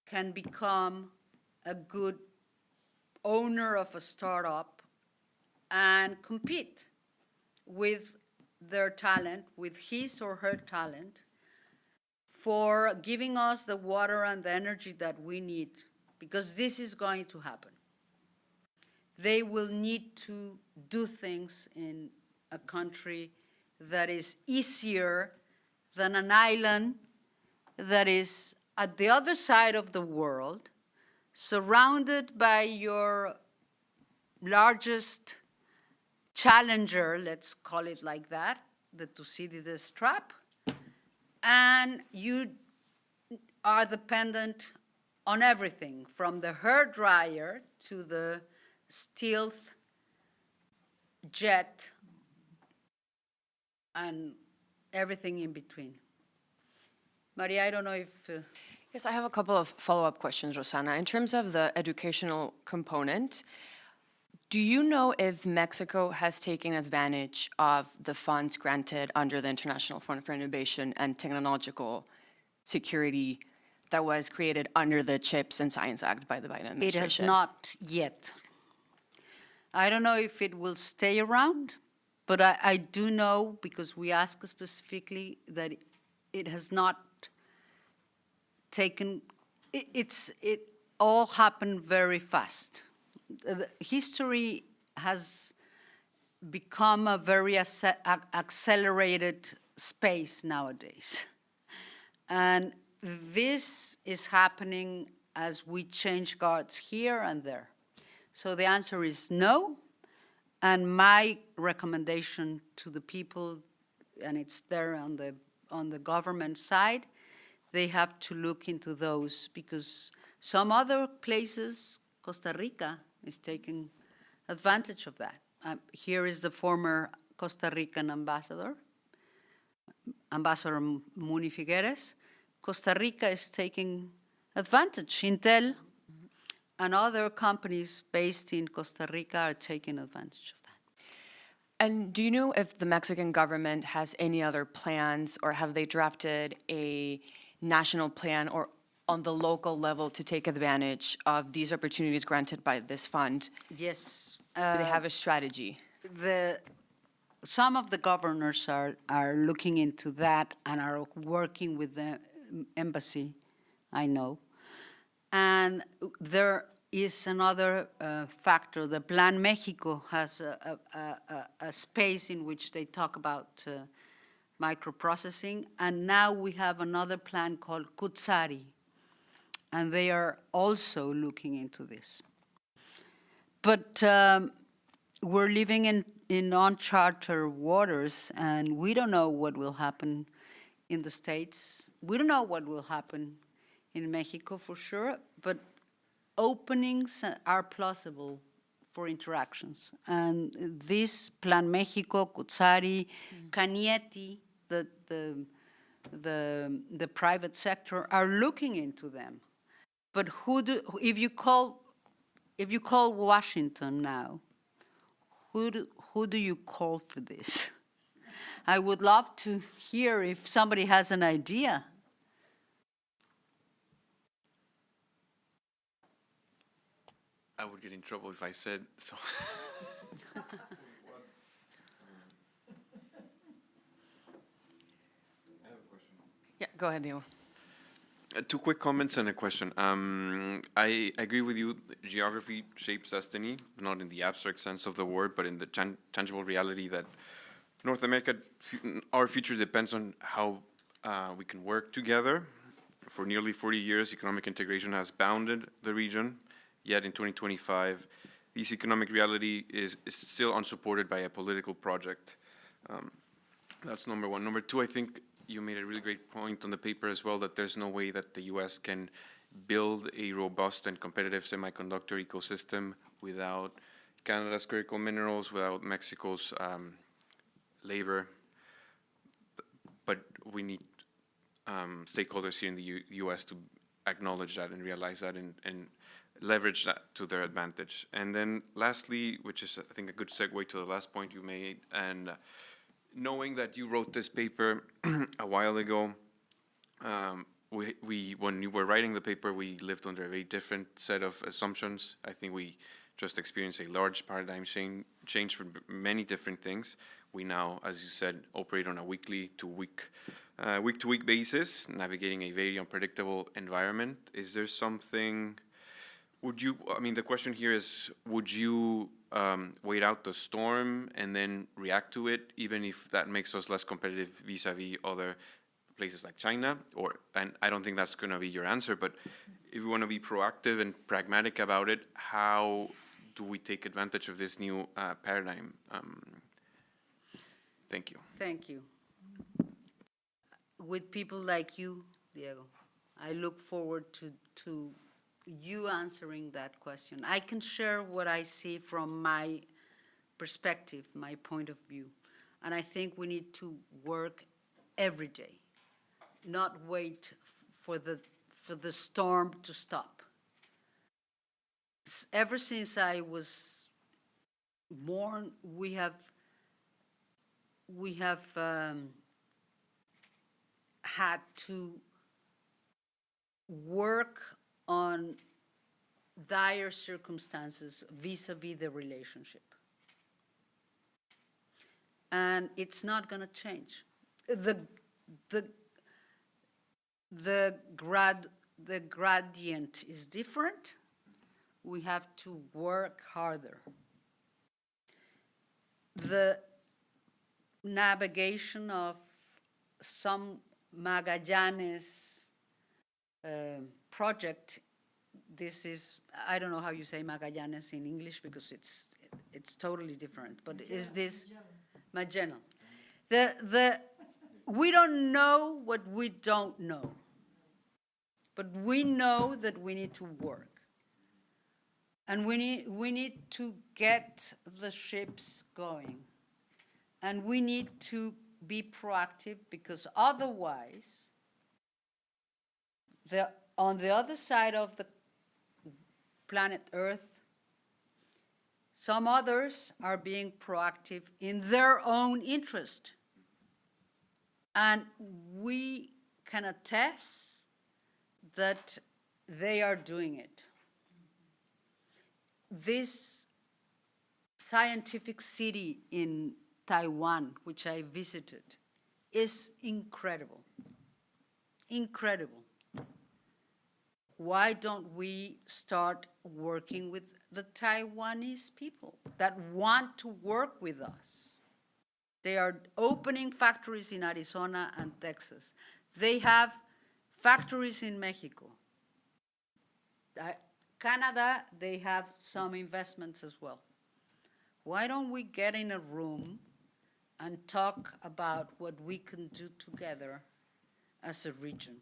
can become a good owner of a startup and compete with their talent, with his or her talent, for giving us the water and the energy that we need, because this is going to happen. They will need to do things in a country that is easier than an island that is at the other side of the world, surrounded by your largest challenger, let's call it like that, the Thucydides trap, and you are dependent on everything, from the hair dryer to the stealth jet and everything in between. Maria, I don't know if... Yes, I have a couple of follow-up questions, Rosanna. In terms of the educational component, do you know if Mexico has taken advantage of the funds granted under the International Fund for Innovation and Technological Security that was created under the CHIPS and Science Act by the Biden administration? It has not yet. I don't know if it will stay around, but I do know, because we asked specifically, that it has not taken, it all happened very fast. History has become a very accelerated space nowadays. And this is happening as we change guards here and there. So the answer is no. And my recommendation to the people, and it's there on the government side, they have to look into those, because some other places, Costa Rica is taking advantage of that. Here is the former Costa Rican ambassador, Ambassador Muni Figueres. Costa Rica is taking advantage. Intel and other companies based in Costa Rica are taking advantage of that. And do you know if the Mexican government has any other plans, or have they drafted a national plan or on the local level to take advantage of these opportunities granted by this fund? Yes. Do they have a strategy? Some of the governors are looking into that and are working with the embassy, I know. And there is another factor. The Plan Mexico has a space in which they talk about microprocessing, and now we have another plan called Kutsari, and they are also looking into this. But we're living in uncharted waters, and we don't know what will happen in the States. We don't know what will happen in Mexico for sure, but openings are plausible for interactions. And this Plan Mexico, Kutsari, Cañete, the private sector are looking into them. But if you call Washington now, who do you call for this? I would love to hear if somebody has an idea. I would get in trouble if I said so. Yeah, go ahead, Diego. Two quick comments and a question. I agree with you. Geography shapes destiny, not in the abstract sense of the word, but in the tangible reality that North America, our future depends on how we can work together. For nearly 40 years, economic integration has bounded the region. Yet in 2025, this economic reality is still unsupported by a political project. That's number one. Number two, I think you made a really great point on the paper as well, that there's no way that the US can build a robust and competitive semiconductor ecosystem without Canada's critical minerals, without Mexico's labor. But we need stakeholders here in the US to acknowledge that and realize that and leverage that to their advantage. And then lastly, which is I think a good segue to the last point you made, and knowing that you wrote this paper a while ago, when you were writing the paper, we lived under a very different set of assumptions. I think we just experienced a large paradigm change for many different things. We now, as you said, operate on a week-to-week basis, navigating a very unpredictable environment. Is there something? The question here is, would you wait out the storm and then react to it, even if that makes us less competitive vis-a-vis other places like China? And I don't think that's going to be your answer, but if we want to be proactive and pragmatic about it, how do we take advantage of this new paradigm? Thank you. Thank you. With people like you, Diego, I look forward to you answering that question. I can share what I see from my perspective, my point of view. And I think we need to work every day, not wait for the storm to stop. Ever since I was born, we have had to work on dire circumstances vis-a-vis the relationship. And it's not going to change. The gradient is different. We have to work harder. The navigation of some Magallanes project, this is, I don't know how you say Magallanes in English because it's totally different, but is this Magellan? We don't know what we don't know, but we know that we need to work. And we need to get the ships going. And we need to be proactive because otherwise, on the other side of the planet Earth, some others are being proactive in their own interest. And we can attest that they are doing it. This scientific city in Taiwan, which I visited, is incredible. Incredible. Why don't we start working with the Taiwanese people that want to work with us? They are opening factories in Arizona and Texas. They have factories in Mexico. Canada, they have some investments as well. Why don't we get in a room and talk about what we can do together as a region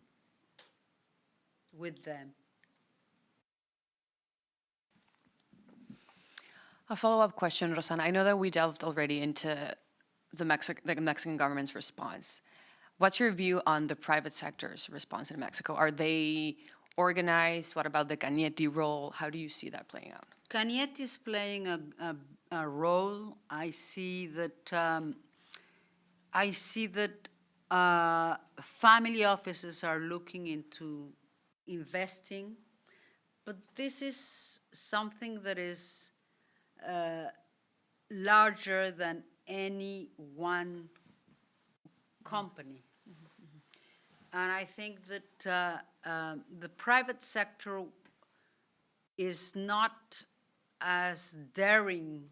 with them? A follow-up question, Rosana. I know that we delved already into the Mexican government's response. What's your view on the private sector's response in Mexico? Are they organized? What about the Cañete role? How do you see that playing out? Cañete is playing a role. I see that family offices are looking into investing, but this is something that is larger than any one company. And I think that the private sector is not as daring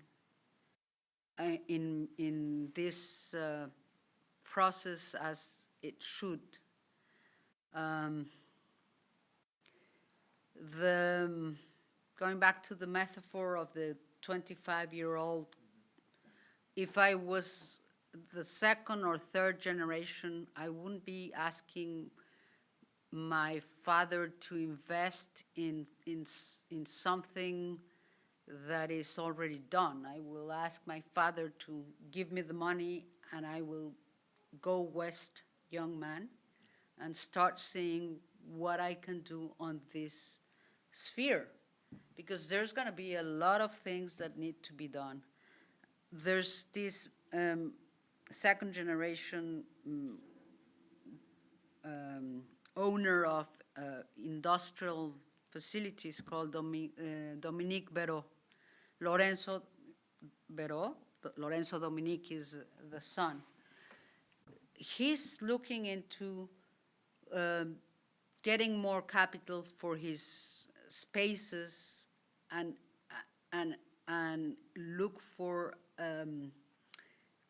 in this process as it should. Going back to the metaphor of the 25-year-old, if I was the second or third generation, I wouldn't be asking my father to invest in something that is already done. I will ask my father to give me the money, and I will go west, young man, and start seeing what I can do on this sphere, because there's going to be a lot of things that need to be done. There's this second generation owner of industrial facilities called Dominique Béraud. Lorenzo Dominique is the son. He's looking into getting more capital for his spaces and look for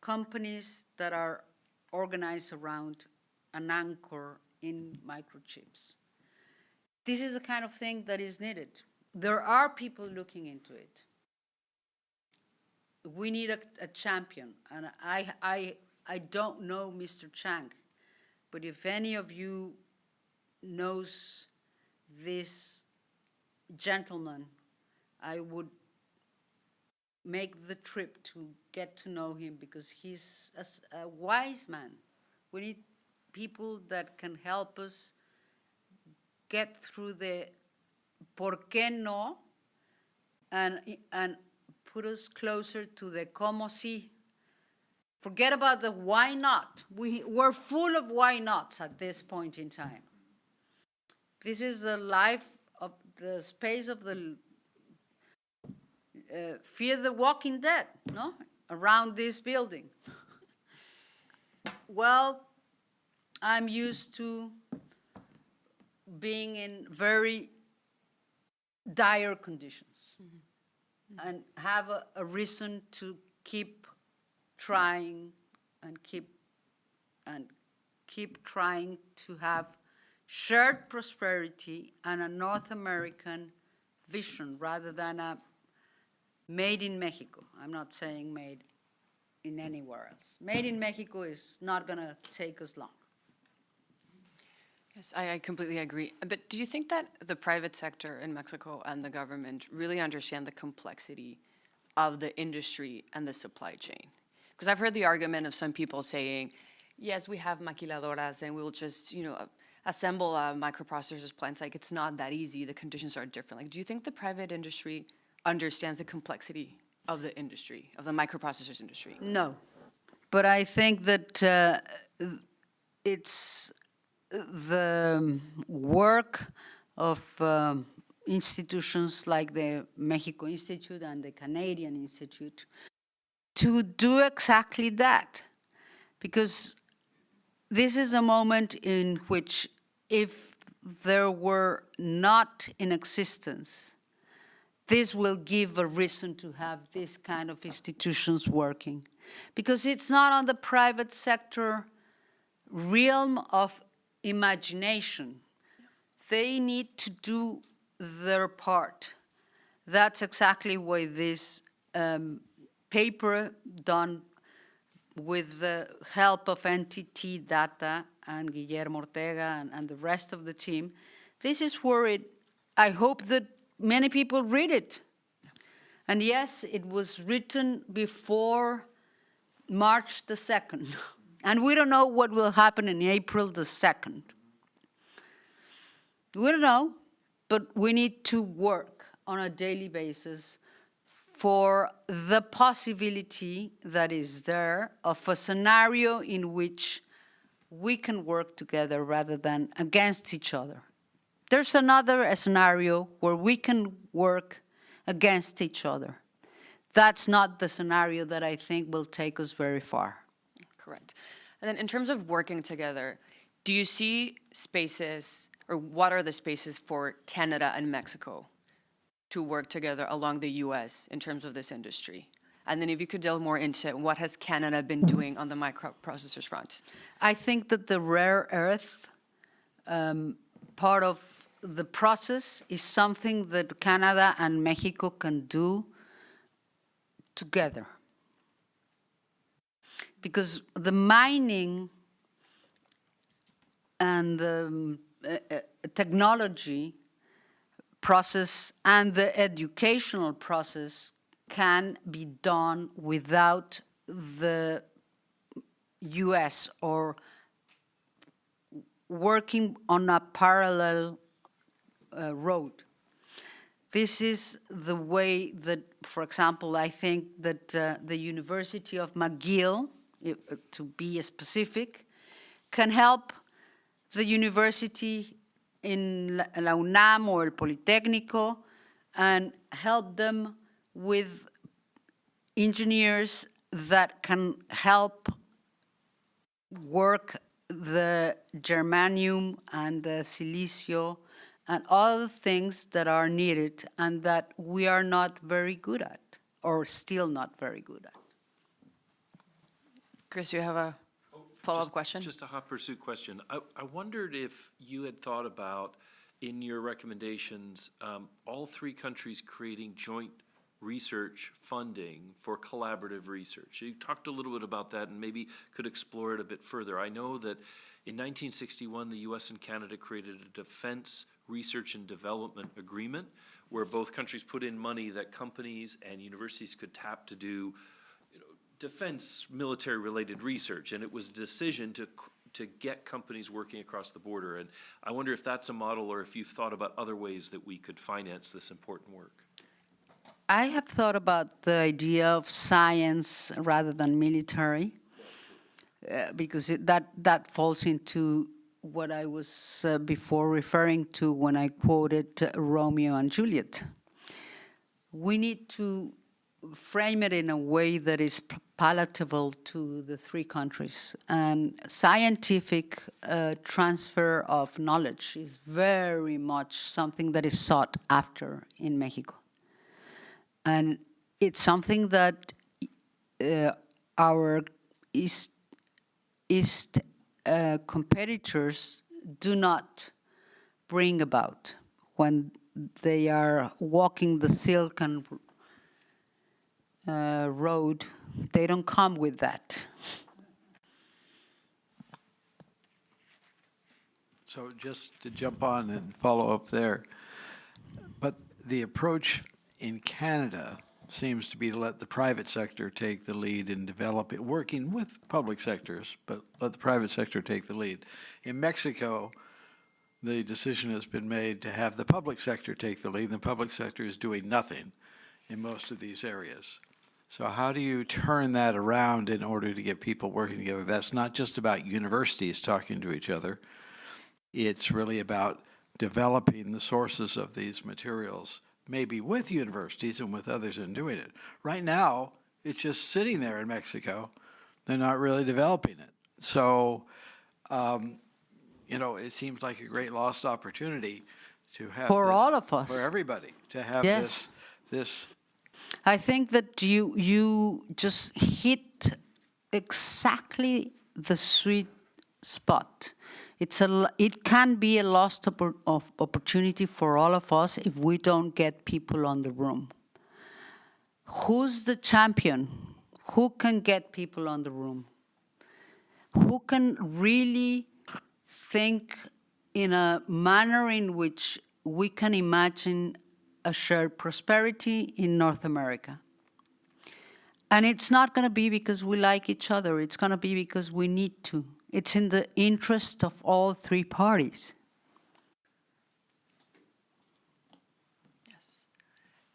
companies that are organized around an anchor in microchips. This is the kind of thing that is needed. There are people looking into it. We need a champion, and I don't know Mr. Chang, but if any of you knows this gentleman, I would make the trip to get to know him, because he's a wise man. We need people that can help us get through the por qué no and put us closer to the cómo sí. Forget about the why not. We're full of why nots at this point in time. This is the life of the space of the Fear the Walking Dead, no? Around this building. Well, I'm used to being in very dire conditions and have a reason to keep trying and keep trying to have shared prosperity and a North American vision rather than a made in Mexico. I'm not saying made in anywhere else. Made in Mexico is not going to take us long. Yes, I completely agree. But do you think that the private sector in Mexico and the government really understand the complexity of the industry and the supply chain? Because I've heard the argument of some people saying, yes, we have maquiladoras and we'll just, assemble a microprocessors plants. Like, it's not that easy. The conditions are different. Like, do you think the private industry understands the complexity of the industry, of the microprocessors industry? No, but I think that it's the work of institutions like the Mexico Institute and the Canadian Institute to do exactly that, because this is a moment in which, if there were not in existence, this will give a reason to have this kind of institutions working, because it's not on the private sector realm of imagination. They need to do their part. That's exactly why this paper done with the help of NTT Data and Guillermo Ortega and the rest of the team, this is where I hope that many people read it. And yes, it was written before March the 2nd. And we don't know what will happen in April the 2nd. We don't know, but we need to work on a daily basis for the possibility that is there of a scenario in which we can work together rather than against each other. There's another scenario where we can work against each other. That's not the scenario that I think will take us very far. Correct. And then in terms of working together, do you see spaces, or what are the spaces for Canada and Mexico to work together along the US in terms of this industry? And then if you could delve more into what has Canada been doing on the microprocessors front? I think that the rare earth part of the process is something that Canada and Mexico can do together. Because the mining and the technology process and the educational process can be done without the US or working on a parallel road. This is the way that, for example, I think that the University of McGill, to be specific, can help the university in La UNAM or El Politécnico and help them with engineers that can help work the germanium and the silicio and all the things that are needed and that we are not very good at, or still not very good at. Chris, you have a follow-up question? Just a hot pursuit question. I wondered if you had thought about, in your recommendations, all three countries creating joint research funding for collaborative research. You talked a little bit about that and maybe could explore it a bit further. I know that in 1961, the US and Canada created a defense research and development agreement where both countries put in money that companies and universities could tap to do defense military-related research, and it was a decision to get companies working across the border. And I wonder if that's a model or if you've thought about other ways that we could finance this important work. I have thought about the idea of science rather than military, because that falls into what I was before referring to when I quoted Romeo and Juliet. We need to frame it in a way that is palatable to the three countries. And scientific transfer of knowledge is very much something that is sought after in Mexico. And it's something that our East competitors do not bring about when they are walking the Silk road. They don't come with that. So just to jump on and follow up there, but the approach in Canada seems to be to let the private sector take the lead in develop it, working with public sectors, but let the private sector take the lead. In Mexico, the decision has been made to have the public sector take the lead, and the public sector is doing nothing in most of these areas. So how do you turn that around in order to get people working together? That's not just about universities talking to each other. It's really about developing the sources of these materials, maybe with universities and with others in doing it. Right now, it's just sitting there in Mexico. They're not really developing it. So, it seems like a great lost opportunity to have For this, all of us. for everybody, to have Yes. this. I think that you just hit exactly the sweet spot. It can be a lost opportunity for all of us if we don't get people on the room. Who's the champion? Who can get people on the room? Who can really think in a manner in which we can imagine a shared prosperity in North America? And it's not going to be because we like each other. It's going to be because we need to. It's in the interest of all three parties.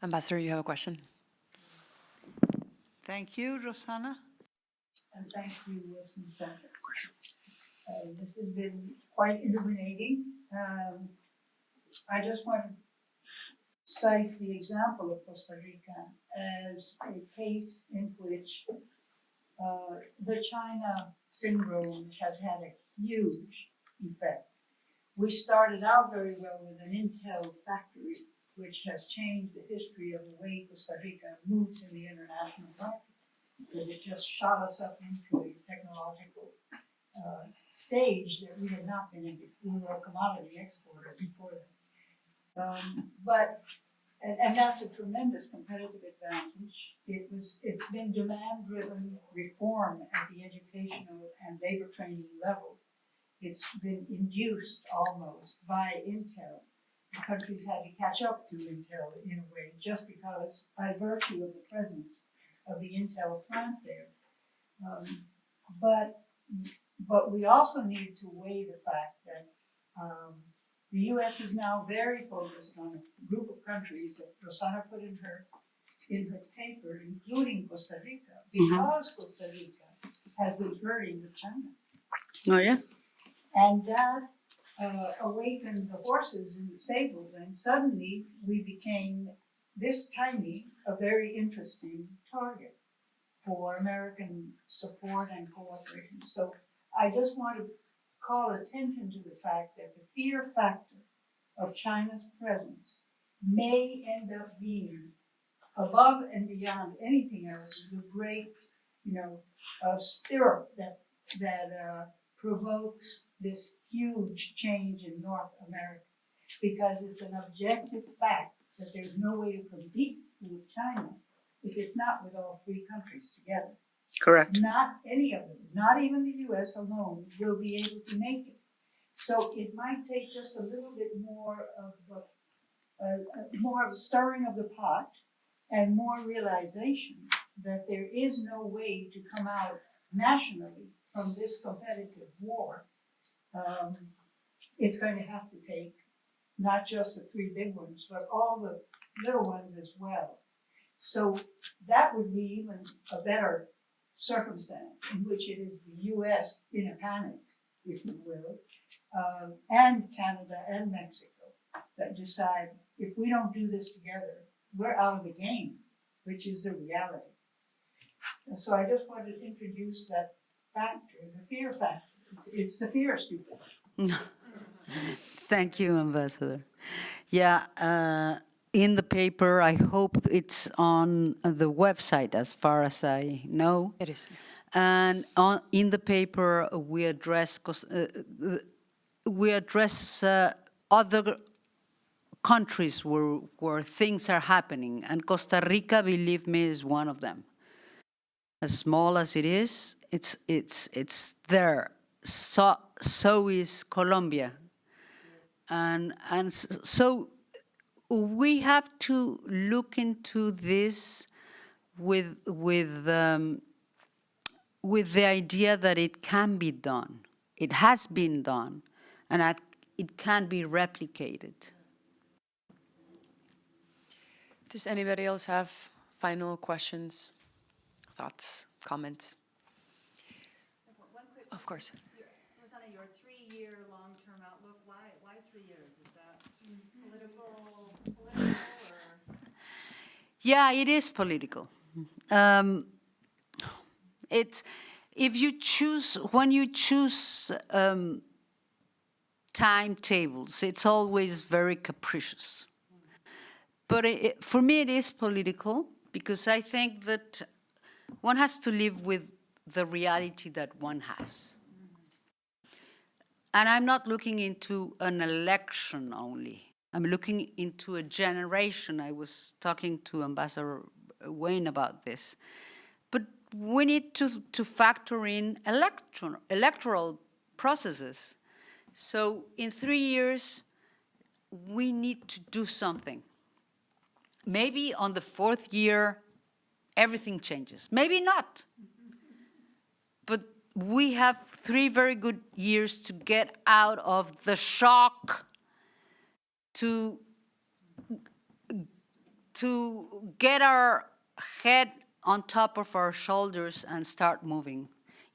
Ambassador, you have a question? Thank you, Rosanna. And thank you, Wilson Center. This has been quite illuminating. I just want to cite the example of Costa Rica as a case in which the China syndrome has had a huge effect. We started out very well with an Intel factory, which has changed the history of the way Costa Rica moves in the international market. Because it just shot us up into a technological stage that we had not been in before. We were a commodity exporter before that. And that's a tremendous competitive advantage. It's been demand-driven reform at the educational and labor training level. It's been induced almost by Intel. The countries had to catch up to Intel in a way, just because by virtue of the presence of the Intel plant there. But we also need to weigh the fact that the U.S. is now very focused on a group of countries that Rosanna put in her paper, including Costa Rica, because Costa Rica has been flirting with China. Oh, yeah? And that awakened the horses in the stable, and suddenly we became this tiny, a very interesting target for American support and cooperation. So I just want to call attention to the fact that the fear factor of China's presence may end up being above and beyond anything else, the great, stirrup that provokes this huge change in North America, because it's an objective fact that there's no way to compete with China if it's not with all three countries together. Correct. Not any of them, not even the US alone, will be able to make it. So it might take just a little bit more of a stirring of the pot and more realization that there is no way to come out nationally from this competitive war. It's going to have to take not just the three big ones, but all the little ones as well. So that would be even a better circumstance in which it is the US in a panic, if you will, and Canada and Mexico that decide, if we don't do this together, we're out of the game, which is the reality. And so I just wanted to introduce that factor, the fear factor. It's the fear, stupid. Thank you, Ambassador. Yeah, in the paper, I hope it's on the website, as far as I know. It is. And in the paper, we address other countries where things are happening, and Costa Rica, believe me, is one of them. As small as it is, it's there. So is Colombia, and so we have to look into this with the idea that it can be done. It has been done, and that it can be replicated. Does anybody else have final questions, thoughts, comments? One quick, Of course. Rosanna, your 3-year long-term outlook, why 3 years? Is that political or? Yeah, it is political. It's when you choose timetables, it's always very capricious. But for me, it is political, because I think that one has to live with the reality that one has. And I'm not looking into an election only. I'm looking into a generation. I was talking to Ambassador Wayne about this. But we need to factor in electoral processes. So in 3 years, we need to do something. Maybe on the 4th year, everything changes. Maybe not. But we have 3 very good years to get out of the shock, to to get our head on top of our shoulders and start moving.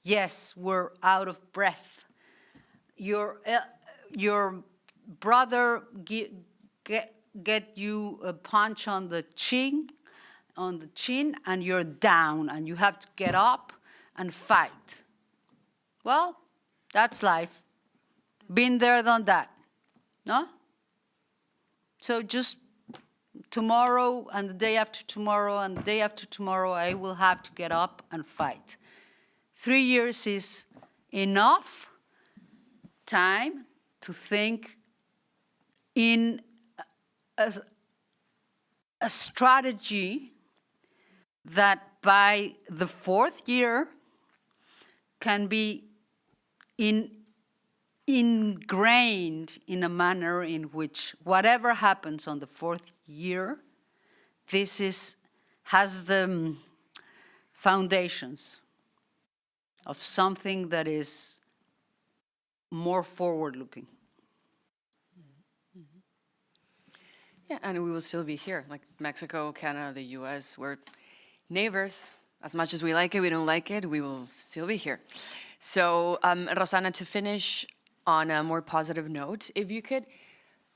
Yes, we're out of breath. Your brother get you a punch on the chin, and you're down, and you have to get up and fight. Well, that's life. Been there, done that. No? So just tomorrow and the day after tomorrow and the day after tomorrow, I will have to get up and fight. 3 years is enough time to think in a strategy that by the 4th year can be ingrained in a manner in which whatever happens on the 4th year, this has the foundations of something that is more forward-looking. Yeah, and we will still be here, like Mexico, Canada, the US, we're neighbors. As much as we like it, we don't like it, we will still be here. So, Rosana, to finish on a more positive note, if you could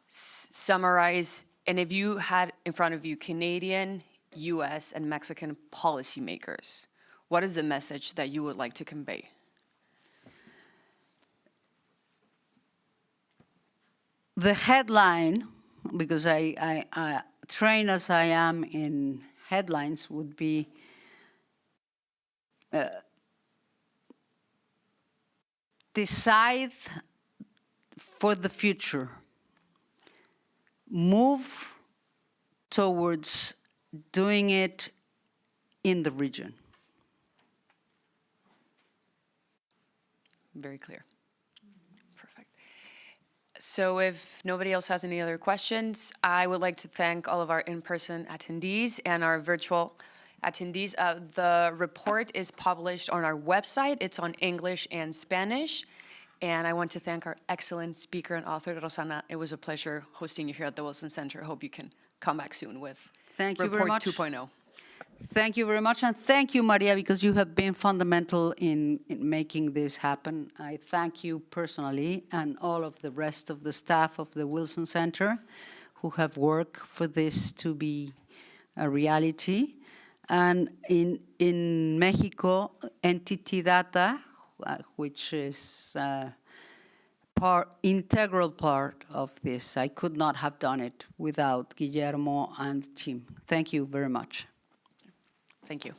summarize, and if you had in front of you Canadian, US, and Mexican policymakers, what is the message that you would like to convey? The headline, because I trained as I am in headlines, would be decide for the future. Move towards doing it in the region. Very clear. Perfect. So if nobody else has any other questions, I would like to thank all of our in-person attendees and our virtual attendees. The report is published on our website. It's on English and Spanish. And I want to thank our excellent speaker and author, Rosana. It was a pleasure hosting you here at the Wilson Center. I hope you can come back soon with Thank you very Report much. 2.0. Thank you very much, and thank you, Maria, because you have been fundamental in making this happen. I thank you personally and all of the rest of the staff of the Wilson Center who have worked for this to be a reality. And in Mexico, NTT Data, which is integral part of this. I could not have done it without Guillermo and the team. Thank you very much. Thank you.